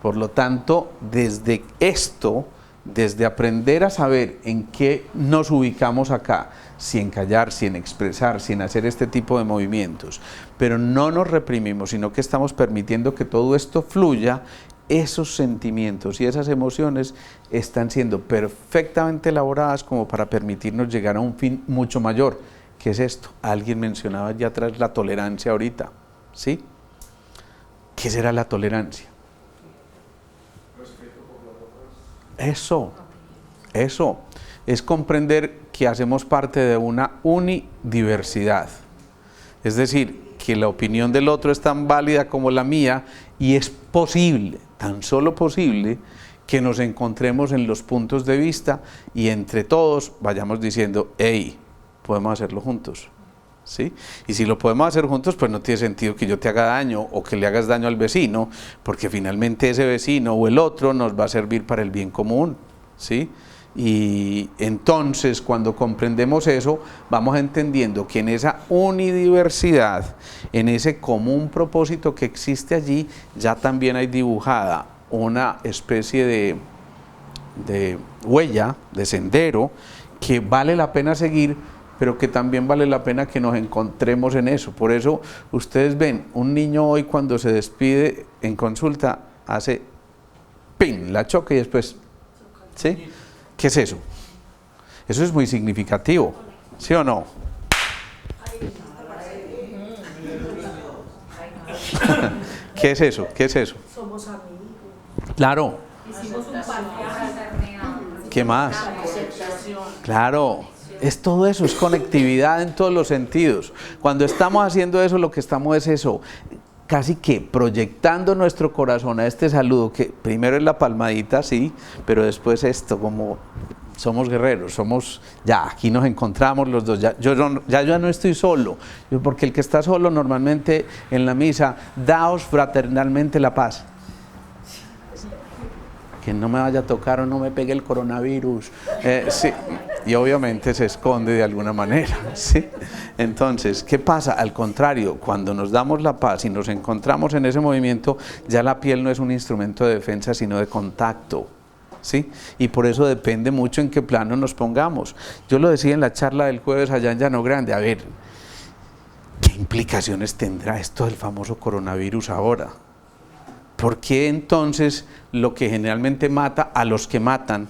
Por lo tanto, desde esto, desde aprender a saber en qué nos ubicamos acá, si en callar, si en expresar, si en hacer este tipo de movimientos, pero no nos reprimimos, sino que estamos permitiendo que todo esto fluya, esos sentimientos y esas emociones están siendo perfectamente elaboradas como para permitirnos llegar a un fin mucho mayor. ¿Qué es esto? Alguien mencionaba ya atrás la tolerancia ahorita, ¿sí? ¿Qué será la tolerancia? Eso es comprender que hacemos parte de una unidiversidad, es decir, que la opinión del otro es tan válida como la mía y es posible, tan solo posible, que nos encontremos en los puntos de vista y entre todos vayamos diciendo, hey, podemos hacerlo juntos, ¿sí? Y si lo podemos hacer juntos, pues no tiene sentido que yo te haga daño o que le hagas daño al vecino, porque finalmente ese vecino o el otro nos va a servir para el bien común, ¿sí? Y entonces cuando comprendemos eso, vamos entendiendo que en esa unidiversidad, en ese común propósito que existe allí, ya también hay dibujada una especie de huella, de sendero, que vale la pena seguir, pero que también vale la pena que nos encontremos en eso. Por eso ustedes ven, un niño hoy cuando se despide en consulta, hace ¡pin!, la choca y después, ¿sí? ¿Qué es eso? Eso es muy significativo, ¿sí o no? ¿Qué es eso? ¿Qué es eso? Somos amigos. Claro. Hicimos un pacto. ¿Qué más? Claro, es todo eso, es conectividad en todos los sentidos. Cuando estamos haciendo eso, lo que estamos es eso, casi que proyectando nuestro corazón a este saludo, que primero es la palmadita, sí, pero después esto, como somos guerreros, somos, ya, aquí nos encontramos los dos, ya yo no estoy solo, porque el que está solo normalmente en la misa, daos fraternalmente la paz. Que no me vaya a tocar o no me pegue el coronavirus, sí, y obviamente se esconde de alguna manera, ¿sí? Entonces, ¿qué pasa? Al contrario, cuando nos damos la paz y nos encontramos en ese movimiento, ya la piel no es un instrumento de defensa, sino de contacto, ¿sí? Y por eso depende mucho en qué plano nos pongamos. Yo lo decía en la charla del jueves allá en Llano Grande, a ver, ¿qué implicaciones tendrá esto del famoso coronavirus ahora? ¿Por qué entonces lo que generalmente mata a los que matan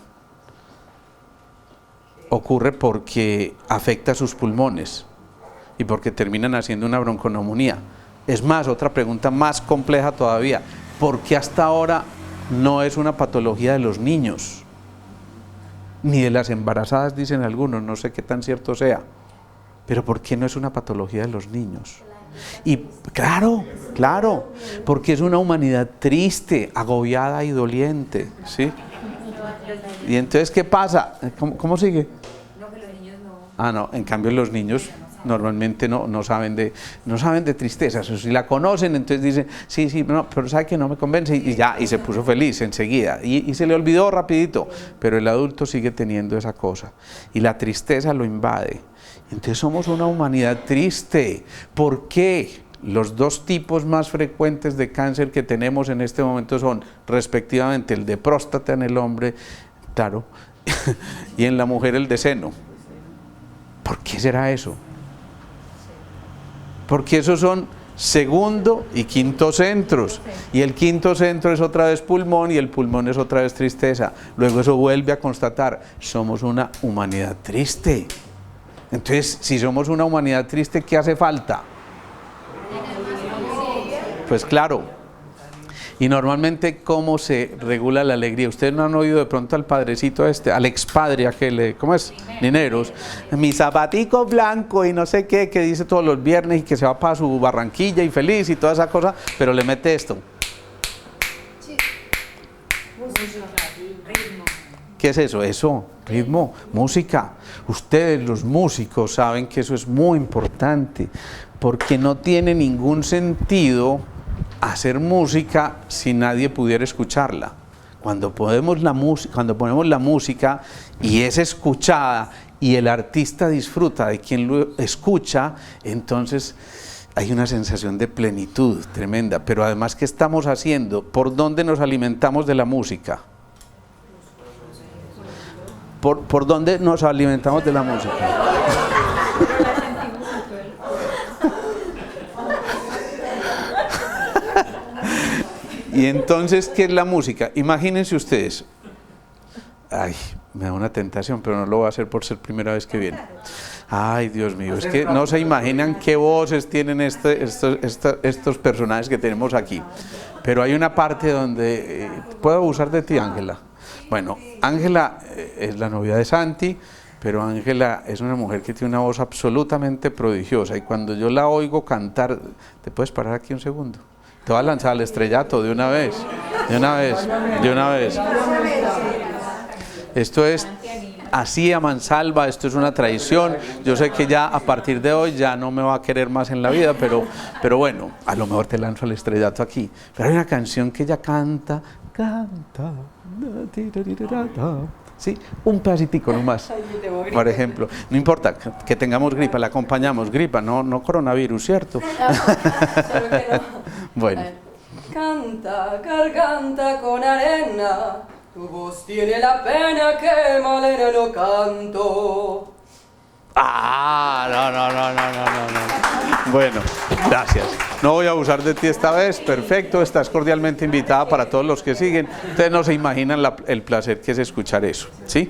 ocurre porque afecta sus pulmones y porque terminan haciendo una bronconeumonía? Es más, otra pregunta más compleja todavía, ¿por qué hasta ahora no es una patología de los niños? Ni de las embarazadas, dicen algunos, no sé qué tan cierto sea, pero ¿por qué no es una patología de los niños? Y claro, porque es una humanidad triste, agobiada y doliente, ¿sí? Y entonces, ¿qué pasa? ¿Cómo sigue? No, que los niños no. Ah, no, en cambio los niños normalmente no saben de tristezas, o si la conocen, entonces dicen, sí, no, pero sabe que no me convence, y ya, y se puso feliz enseguida, y se le olvidó rapidito, pero el adulto sigue teniendo esa cosa, y la tristeza lo invade. Entonces somos una humanidad triste. ¿Por qué? Los dos tipos más frecuentes de cáncer que tenemos en este momento son respectivamente el de próstata en el hombre, claro, y en la mujer el de seno. ¿Por qué será eso? Porque esos son segundo y quinto centros, y el quinto centro es otra vez pulmón y el pulmón es otra vez tristeza. Luego eso vuelve a constatar, somos una humanidad triste. Entonces, si somos una humanidad triste, ¿qué hace falta? Pues claro. Y normalmente, ¿cómo se regula la alegría? Ustedes no han oído de pronto al padrecito al expadre aquel, ¿cómo es? Lineros. Mi zapatico blanco y no sé qué, que dice todos los viernes y que se va para su Barranquilla y feliz y toda esa cosa, pero le mete esto. ¿Qué es eso? Eso, ritmo, música. Ustedes, los músicos, saben que eso es muy importante, porque no tiene ningún sentido hacer música si nadie pudiera escucharla. Cuando ponemos la música y es escuchada y el artista disfruta de quien lo escucha, entonces hay una sensación de plenitud tremenda. Pero además, ¿qué estamos haciendo? ¿Por dónde nos alimentamos de la música? ¿Por dónde nos alimentamos de la música? Y entonces, ¿qué es la música? Imagínense ustedes. Ay, me da una tentación, pero no lo voy a hacer por ser primera vez que viene. Ay, Dios mío, es que no se imaginan qué voces tienen estos personajes que tenemos aquí. Pero hay una parte donde... ¿Puedo abusar de ti, Ángela? Bueno, Ángela es la novia de Santi, pero Ángela es una mujer que tiene una voz absolutamente prodigiosa, y cuando yo la oigo cantar, ¿te puedes parar aquí un segundo? Te voy a lanzar al estrellato de una vez. Esto es así a mansalva, esto es una tradición. Yo sé que ya a partir de hoy ya no me va a querer más en la vida, pero bueno, a lo mejor te lanzo al estrellato aquí. Pero hay una canción que ella canta, sí, un pedacitico nomás, por ejemplo. No importa que tengamos gripa, la acompañamos, gripa, no coronavirus, ¿cierto? Bueno. Canta, garganta con arena, tu voz tiene la pena que malena no canto. No. Bueno, gracias. No voy a abusar de ti esta vez, perfecto, estás cordialmente invitada para todos los que siguen. Ustedes no se imaginan el placer que es escuchar eso, ¿sí?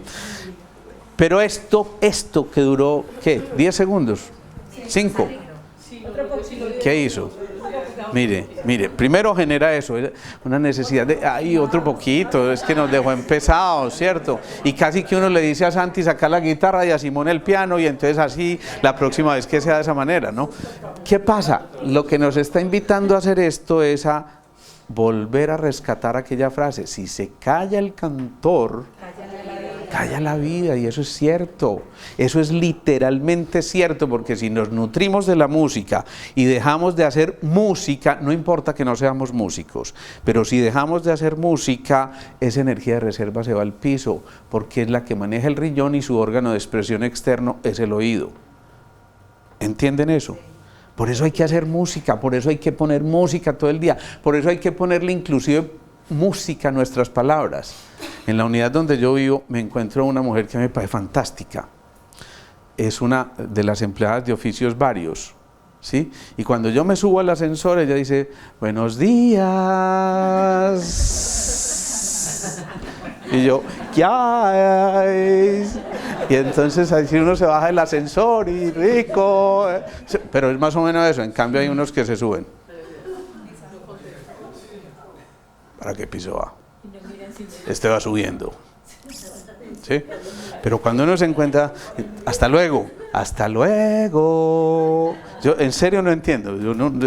Pero esto que duró, ¿qué? ¿10 segundos? ¿5? ¿Qué hizo? Mire, primero genera eso, una necesidad de, ay, otro poquito, es que nos dejó empezados, ¿cierto? Y casi que uno le dice a Santi sacar la guitarra y a Simón el piano, y entonces así la próxima vez que sea de esa manera, ¿no? ¿Qué pasa? Lo que nos está invitando a hacer esto es a volver a rescatar aquella frase: si se calla el cantor, calla la vida. Y eso es cierto, eso es literalmente cierto, porque si nos nutrimos de la música y dejamos de hacer música, no importa que no seamos músicos, pero si dejamos de hacer música, esa energía de reserva se va al piso, porque es la que maneja el riñón y su órgano de expresión externo es el oído. ¿Entienden eso? Por eso hay que hacer música, por eso hay que poner música todo el día, por eso hay que ponerle inclusive música a nuestras palabras. En la unidad donde yo vivo me encuentro una mujer que me parece fantástica. Es una de las empleadas de oficios varios, ¿sí? Y cuando yo me subo al ascensor, ella dice: buenos días. Y yo: ¿qué hay? Y entonces así uno se baja del ascensor y rico, pero es más o menos eso. En cambio hay unos que se suben. ¿Para qué piso va? Este va subiendo, ¿sí? Pero cuando uno se encuentra, hasta luego. Yo en serio no entiendo,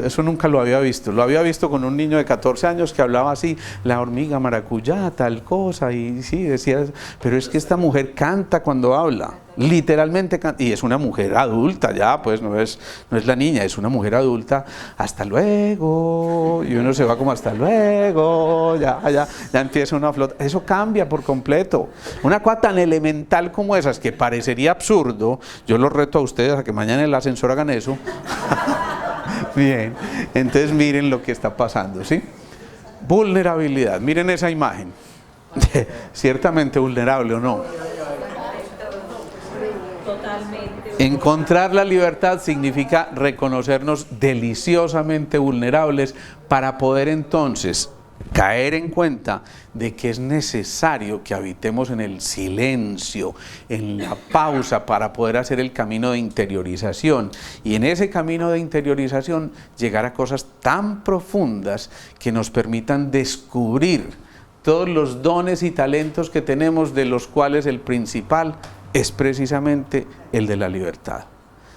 eso nunca lo había visto. Lo había visto con un niño de 14 años que hablaba así, la hormiga maracuyá, tal cosa, y sí, decía, pero es que esta mujer canta cuando habla, literalmente canta, y es una mujer adulta ya, pues no es la niña, es una mujer adulta. Hasta luego, y uno se va como hasta luego, ya empieza una flota. Eso cambia por completo. Una cosa tan elemental como esas, que parecería absurdo, yo los reto a ustedes a que mañana en el ascensor hagan eso. Bien, entonces miren lo que está pasando, ¿sí? Vulnerabilidad, miren esa imagen. Ciertamente vulnerable, ¿o no? Totalmente. Encontrar la libertad significa reconocernos deliciosamente vulnerables para poder entonces caer en cuenta de que es necesario que habitemos en el silencio, en la pausa, para poder hacer el camino de interiorización, y en ese camino de interiorización llegar a cosas tan profundas que nos permitan descubrir todos los dones y talentos que tenemos, de los cuales el principal es precisamente el de la libertad.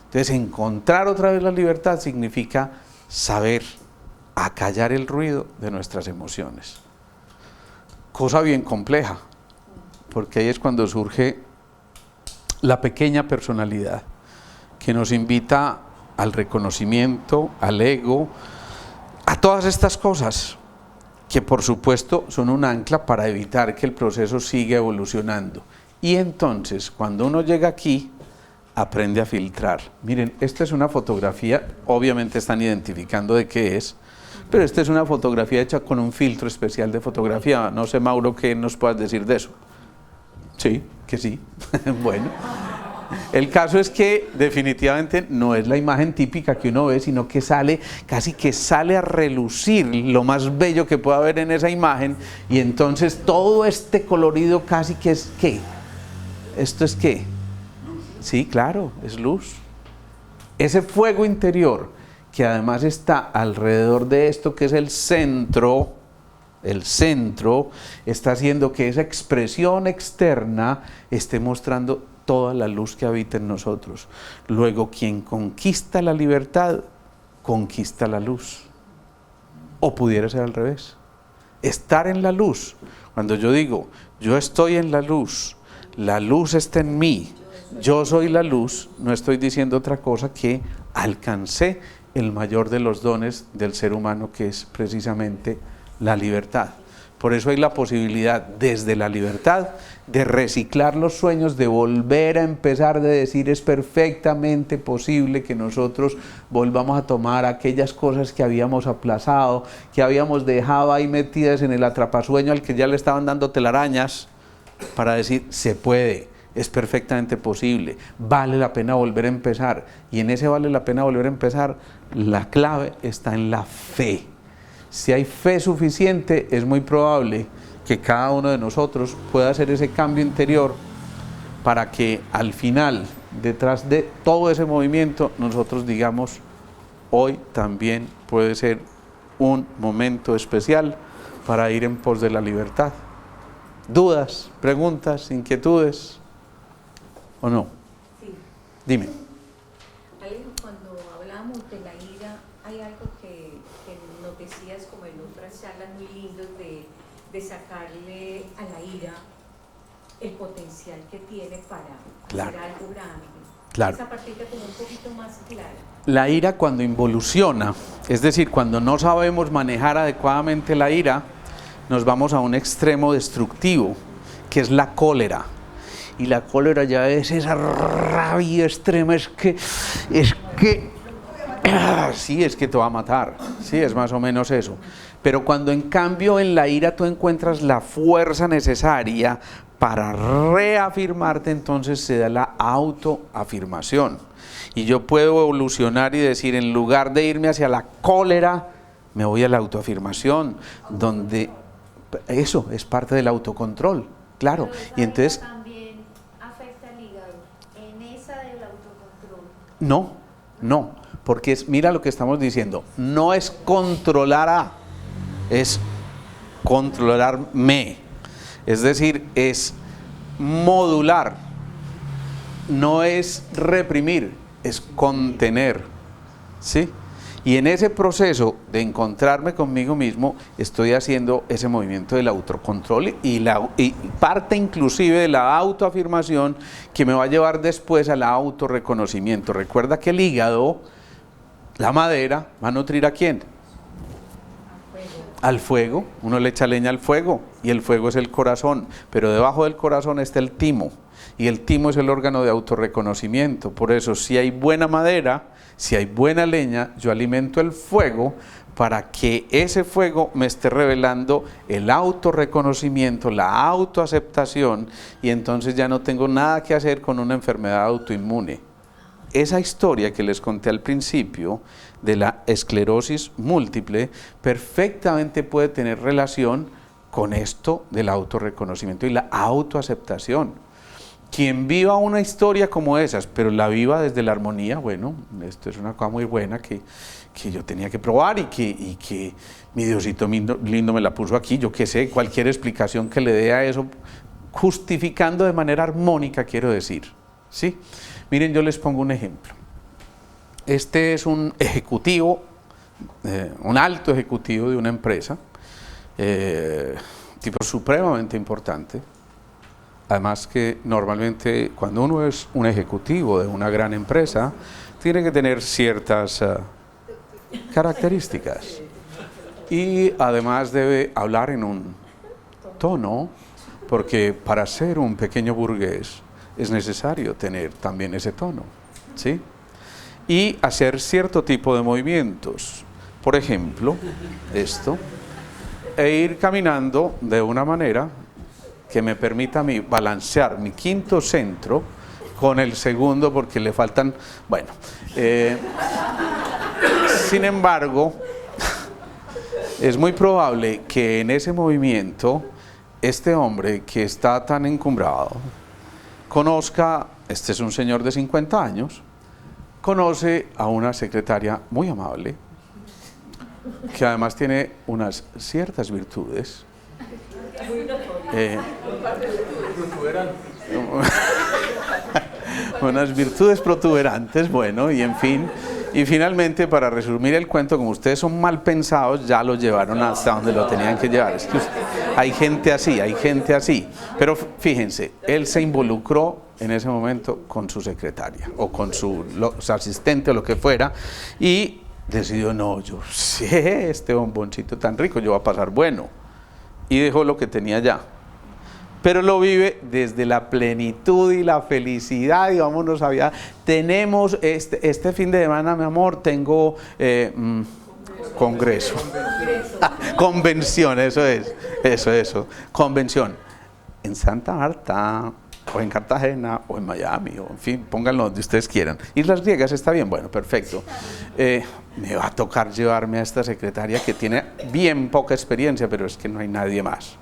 Entonces, encontrar otra vez la libertad significa saber acallar el ruido de nuestras emociones. Cosa bien compleja, porque ahí es cuando surge la pequeña personalidad que nos invita al reconocimiento, al ego, a todas estas cosas que por supuesto son un ancla para evitar que el proceso siga evolucionando. Y entonces, cuando uno llega aquí, aprende a filtrar. Miren, esta es una fotografía, obviamente están identificando de qué es, pero esta es una fotografía hecha con un filtro especial de fotografía. No sé, Mauro, ¿qué nos puedas decir de eso? Sí, que sí. Bueno, el caso es que definitivamente no es la imagen típica que uno ve, sino que casi que sale a relucir lo más bello que pueda haber en esa imagen, y entonces todo este colorido casi que es, ¿qué? ¿Esto es qué? Sí, claro, es luz. Ese fuego interior que además está alrededor de esto, que es el centro, está haciendo que esa expresión externa esté mostrando toda la luz que habita en nosotros. Luego, quien conquista la libertad, conquista la luz. O pudiera ser al revés. Estar en la luz. Cuando yo digo, yo estoy en la luz, la luz está en mí, yo soy la luz, no estoy diciendo otra cosa que alcancé el mayor de los dones del ser humano, que es precisamente la libertad. Por eso hay la posibilidad desde la libertad de reciclar los sueños, de volver a empezar, de decir es perfectamente posible que nosotros volvamos a tomar aquellas cosas que habíamos aplazado, que habíamos dejado ahí metidas en el atrapasueño al que ya le estaban dando telarañas, para decir se puede, es perfectamente posible, vale la pena volver a empezar. Y en ese vale la pena volver a empezar, la clave está en la fe. Si hay fe suficiente, es muy probable que cada uno de nosotros pueda hacer ese cambio interior para que al final, detrás de todo ese movimiento, nosotros digamos, hoy también puede ser un momento especial para ir en pos de la libertad. ¿Dudas, preguntas, inquietudes o no? Sí. Dime. Alejo, cuando hablamos de la ira, hay algo que nos decías como en otras charlas muy lindas de sacarle a la ira el potencial que tiene para hacer algo grande. Claro. Esa partita como un poquito más clara. La ira cuando involuciona, es decir, cuando no sabemos manejar adecuadamente la ira, nos vamos a un extremo destructivo, que es la cólera. Y la cólera ya es esa rabia extrema, es que sí, es que te va a matar, sí, es más o menos eso. Pero cuando en cambio en la ira tú encuentras la fuerza necesaria para reafirmarte, entonces se da la autoafirmación. Y yo puedo evolucionar y decir, en lugar de irme hacia la cólera, me voy a la autoafirmación, donde eso es parte del autocontrol, claro. Y entonces también afecta al hígado, en esa del autocontrol. no, porque mira lo que estamos diciendo, no es controlar a, es controlarme, es decir, es modular, no es reprimir, es contener, ¿sí? Y en ese proceso de encontrarme conmigo mismo, estoy haciendo ese movimiento del autocontrol y parte inclusive de la autoafirmación que me va a llevar después al autorreconocimiento. Recuerda que el hígado, la madera, va a nutrir ¿a quién? Al fuego. Uno le echa leña al fuego y el fuego es el corazón, pero debajo del corazón está el timo y el timo es el órgano de autorreconocimiento. Por eso, si hay buena madera, si hay buena leña, yo alimento el fuego para que ese fuego me esté revelando el autorreconocimiento, la autoaceptación, y entonces ya no tengo nada que hacer con una enfermedad autoinmune. Esa historia que les conté al principio de la esclerosis múltiple perfectamente puede tener relación con esto del autorreconocimiento y la autoaceptación. Quien viva una historia como esas, pero la viva desde la armonía, bueno, esto es una cosa muy buena que yo tenía que probar y que mi Diosito lindo me la puso aquí, yo qué sé, cualquier explicación que le dé a eso, justificando de manera armónica, quiero decir, ¿sí? Miren, yo les pongo un ejemplo. Este es un ejecutivo, un alto ejecutivo de una empresa, tipo supremamente importante. Además que normalmente cuando uno es un ejecutivo de una gran empresa, tiene que tener ciertas características. Y además debe hablar en un tono, porque para ser un pequeño burgués es necesario tener también ese tono, ¿sí? Y hacer cierto tipo de movimientos. Por ejemplo, esto, e ir caminando de una manera que me permita a mí balancear mi quinto centro con el segundo, porque le faltan, bueno, sin embargo, es muy probable que en ese movimiento, este hombre que está tan encumbrado, conozca, este es un señor de 50 años, conoce a una secretaria muy amable, que además tiene unas ciertas virtudes, unas virtudes protuberantes, bueno, y en fin, Y finalmente, para resumir el cuento, como ustedes son mal pensados, ya lo llevaron hasta donde lo tenían que llevar. Es que hay gente así. Pero fíjense, él se involucró en ese momento con su secretaria o con su asistente o lo que fuera y decidió, no, yo sé este bomboncito tan rico, yo voy a pasar bueno. Y dejó lo que tenía ya. Pero lo vive desde la plenitud y la felicidad y vámonos a viajar. Tenemos este fin de semana, mi amor, tengo congreso. Convención, eso, convención. En Santa Marta, o en Cartagena, o en Miami, o en fin, pónganlo donde ustedes quieran. Islas Griegas está bien, bueno, perfecto. Me va a tocar llevarme a esta secretaria que tiene bien poca experiencia, pero es que no hay nadie más.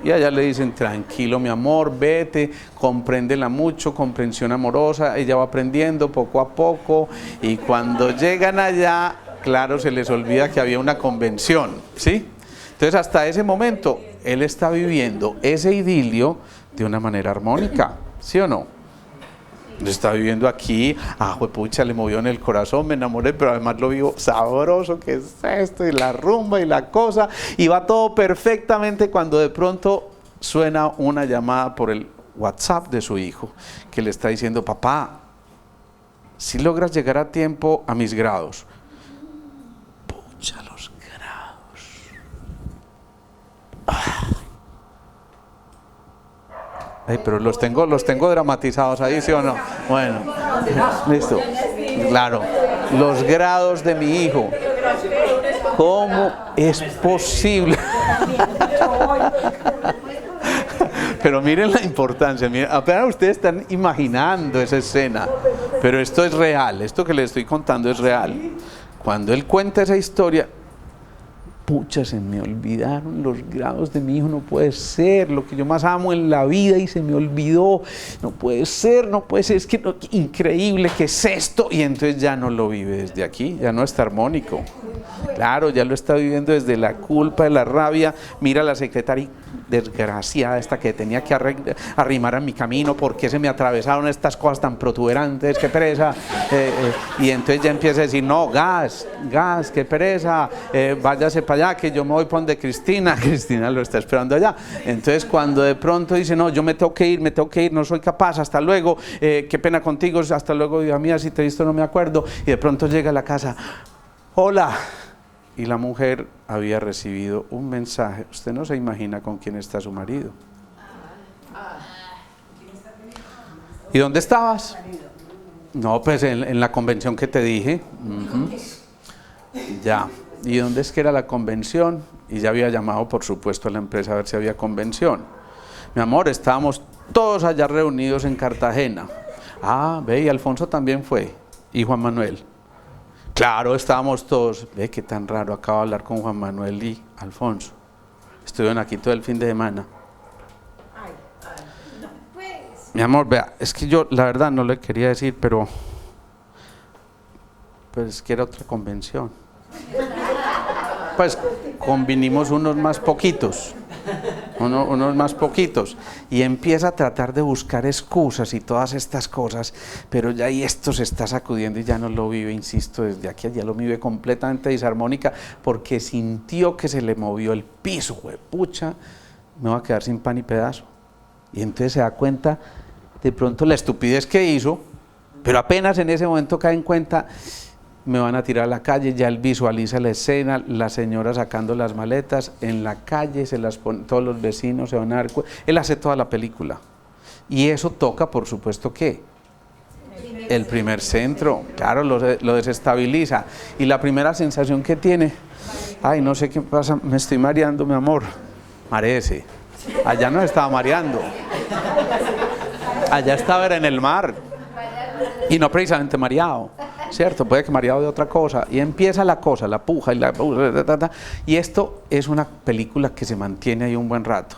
Y allá le dicen, tranquilo mi amor, vete, compréndela mucho, comprensión amorosa, ella va aprendiendo poco a poco, y cuando llegan allá, claro, se les olvida que había una convención, ¿sí? Entonces hasta ese momento, él está viviendo ese idilio de una manera armónica, ¿sí o no? Lo está viviendo aquí, juepucha, le movió en el corazón, me enamoré, pero además lo vivo sabroso, ¿qué es esto? Y la rumba y la cosa, y va todo perfectamente cuando de pronto suena una llamada por el WhatsApp de su hijo, que le está diciendo, papá, si logras llegar a tiempo a mis grados. Pucha, los grados. Pero los tengo dramatizados ahí, ¿sí o no? Bueno, listo. Claro, los grados de mi hijo. ¿Cómo es posible? Pero miren la importancia, miren, apenas ustedes están imaginando esa escena, pero esto es real, esto que les estoy contando es real. Cuando él cuenta esa historia, pucha, se me olvidaron los grados de mi hijo, no puede ser, lo que yo más amo en la vida y se me olvidó, no puede ser, es que no, increíble, ¿qué es esto? Y entonces ya no lo vive desde aquí, ya no está armónico. Claro, ya lo está viviendo desde la culpa, de la rabia. Mira a la secretaria desgraciada esta que tenía que arrimar a mi camino, ¿por qué se me atravesaron estas cosas tan protuberantes? ¡Qué pereza! Y entonces ya empieza a decir, no, gas, qué pereza, váyase para allá, que yo me voy por donde Cristina lo está esperando allá. Entonces cuando de pronto dice, no, yo me tengo que ir, no soy capaz, hasta luego, qué pena contigo, hasta luego, hija mía, si te he visto no me acuerdo. Y de pronto llega a la casa, hola. Y la mujer había recibido un mensaje. Usted no se imagina con quién está su marido. ¿Y dónde estabas? No, pues en la convención que te dije. Ya. ¿Y dónde es que era la convención? Y ya había llamado, por supuesto, a la empresa a ver si había convención. Mi amor, estábamos todos allá reunidos en Cartagena. Ve, y Alfonso también fue. Y Juan Manuel. Claro, estábamos todos. Ve, qué tan raro, acabo de hablar con Juan Manuel y Alfonso. Estuvieron aquí todo el fin de semana. Mi amor, vea, es que yo la verdad no le quería decir, pero pues es que era otra convención. Pues convinimos unos más poquitos, y empieza a tratar de buscar excusas y todas estas cosas, pero ya ahí esto se está sacudiendo y ya no lo vive, insisto, desde aquí ya lo vive completamente disarmónica, porque sintió que se le movió el piso, huepucha, me va a quedar sin pan y pedazo. Y entonces se da cuenta de pronto la estupidez que hizo, pero apenas en ese momento cae en cuenta, me van a tirar a la calle, ya él visualiza la escena, la señora sacando las maletas en la calle, se las pone, todos los vecinos se van a dar cuenta, él hace toda la película. Y eso toca, por supuesto, ¿qué? El primer centro, claro, lo desestabiliza. Y la primera sensación que tiene, ay, no sé qué pasa, me estoy mareando, mi amor. Maréese. Allá no estaba mareando. Allá estaba en el mar. Y no precisamente mareado. ¿Cierto? Puede que mareado de otra cosa. Y empieza la cosa, la puja y y esto es una película que se mantiene ahí un buen rato.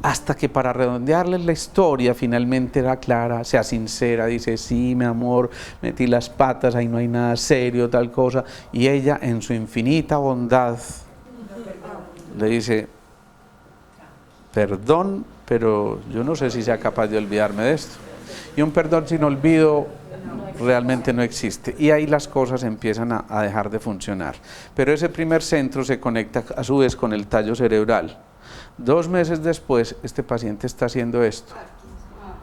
Hasta que para redondearles la historia finalmente era clara, sea sincera, dice, sí, mi amor, metí las patas, ahí no hay nada serio, tal cosa. Y ella, en su infinita bondad, le dice, perdón, pero yo no sé si sea capaz de olvidarme de esto. Y un perdón sin olvido realmente no existe. Y ahí las cosas empiezan a dejar de funcionar. Pero ese primer centro se conecta a su vez con el tallo cerebral. 2 meses después, este paciente está haciendo esto.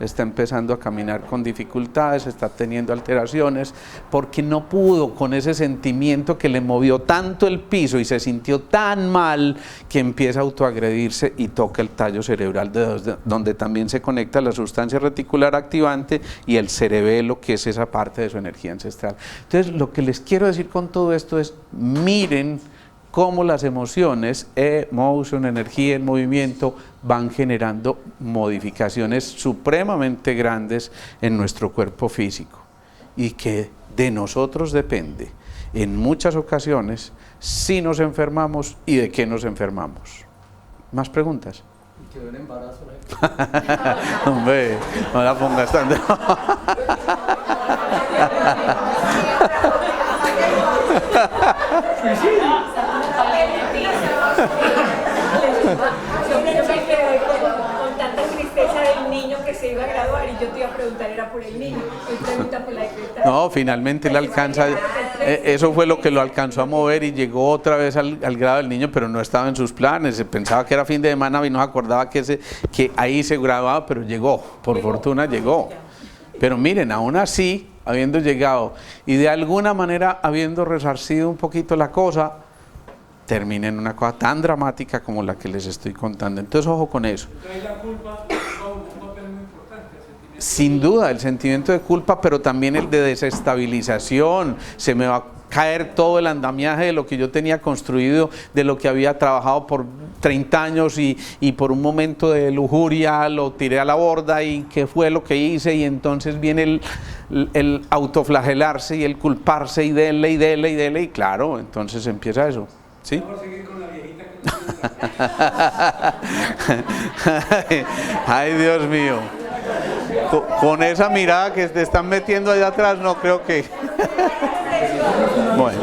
Está empezando a caminar con dificultades, está teniendo alteraciones, porque no pudo con ese sentimiento que le movió tanto el piso y se sintió tan mal que empieza a autoagredirse y toca el tallo cerebral, donde también se conecta la sustancia reticular activante y el cerebelo, que es esa parte de su energía ancestral. Entonces, lo que les quiero decir con todo esto es, miren cómo las emociones, emotion, energía, el movimiento, van generando modificaciones supremamente grandes en nuestro cuerpo físico y que de nosotros depende en muchas ocasiones si nos enfermamos y de qué nos enfermamos. ¿Más preguntas? Quedó en embarazo. Hombre, no la pongas tanto. Yo me quedé con tanta tristeza del niño que se iba a graduar y yo te iba a preguntar, era por el niño. Hoy pregunta por la secretaria. No, finalmente él alcanza, eso fue lo que lo alcanzó a mover y llegó otra vez al grado del niño, pero no estaba en sus planes. Se pensaba que era fin de semana y no se acordaba que ahí se graduaba, pero llegó, por fortuna llegó. Pero miren, aún así, habiendo llegado y de alguna manera habiendo resarcido un poquito la cosa, termina en una cosa tan dramática como la que les estoy contando. Entonces, ojo con eso. Entonces la culpa juega un papel muy importante. Sin duda, el sentimiento de culpa, pero también el de desestabilización. Se me va a caer todo el andamiaje de lo que yo tenía construido, de lo que había trabajado por 30 años y por un momento de lujuria lo tiré a la borda y qué fue lo que hice, y entonces viene el autoflagelarse y el culparse y dele y dele y dele, y claro, entonces empieza eso. ¿Sí? Vamos a seguir con la viejita que Ay, Dios mío. Con esa mirada que te están metiendo allá atrás, no creo que... Bueno.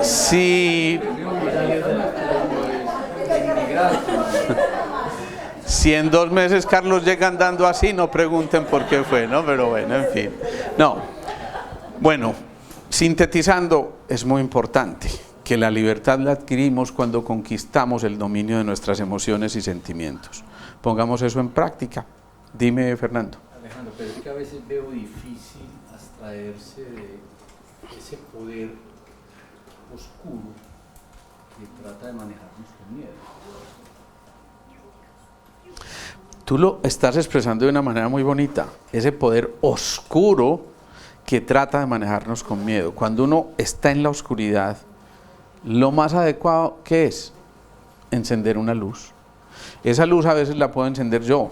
Sí. Si en 2 meses Carlos llega andando así, no pregunten por qué fue, ¿no? Pero bueno, en fin. No. Bueno, sintetizando, es muy importante que la libertad la adquirimos cuando conquistamos el dominio de nuestras emociones y sentimientos. Pongamos eso en práctica. Dime, Fernando. Alejandro, pero es que a veces veo difícil abstraerse de ese poder oscuro que trata de manejarnos con miedo. Tú lo estás expresando de una manera muy bonita, ese poder oscuro que trata de manejarnos con miedo. Cuando uno está en la oscuridad, lo más adecuado, ¿qué es? Encender una luz. Esa luz a veces la puedo encender yo,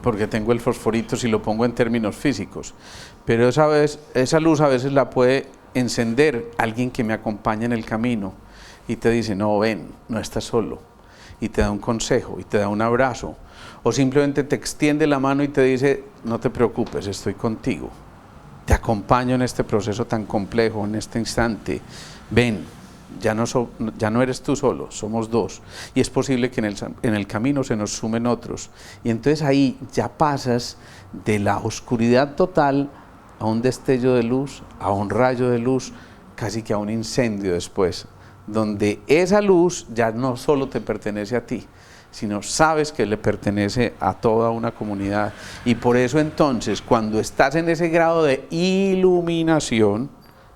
porque tengo el fosforito si lo pongo en términos físicos, pero esa luz a veces la puede encender alguien que me acompaña en el camino y te dice, no, ven, no estás solo, y te da un consejo y te da un abrazo, o simplemente te extiende la mano y te dice, no te preocupes, estoy contigo, te acompaño en este proceso tan complejo, en este instante, ven, ya no eres tú solo, somos 2, y es posible que en el camino se nos sumen otros, y entonces ahí ya pasas de la oscuridad total a un destello de luz, a un rayo de luz, casi que a un incendio después, donde esa luz ya no solo te pertenece a ti, sino sabes que le pertenece a toda una comunidad. Y por eso entonces, cuando estás en ese grado de iluminación,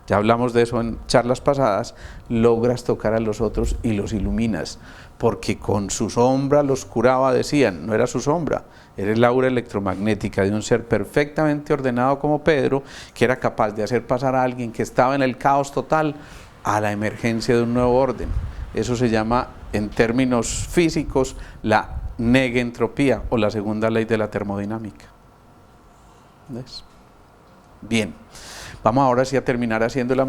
ya hablamos de eso en charlas pasadas, logras tocar a los otros y los iluminas, porque con su sombra los curaba, decían, no era su sombra, era el aura electromagnética de un ser perfectamente ordenado como Pedro, que era capaz de hacer pasar a alguien que estaba en el caos total a la emergencia de un nuevo orden. Eso se llama, en términos físicos, la negentropía o la segunda ley de la termodinámica. ¿Ves? Bien, vamos ahora sí a terminar haciendo la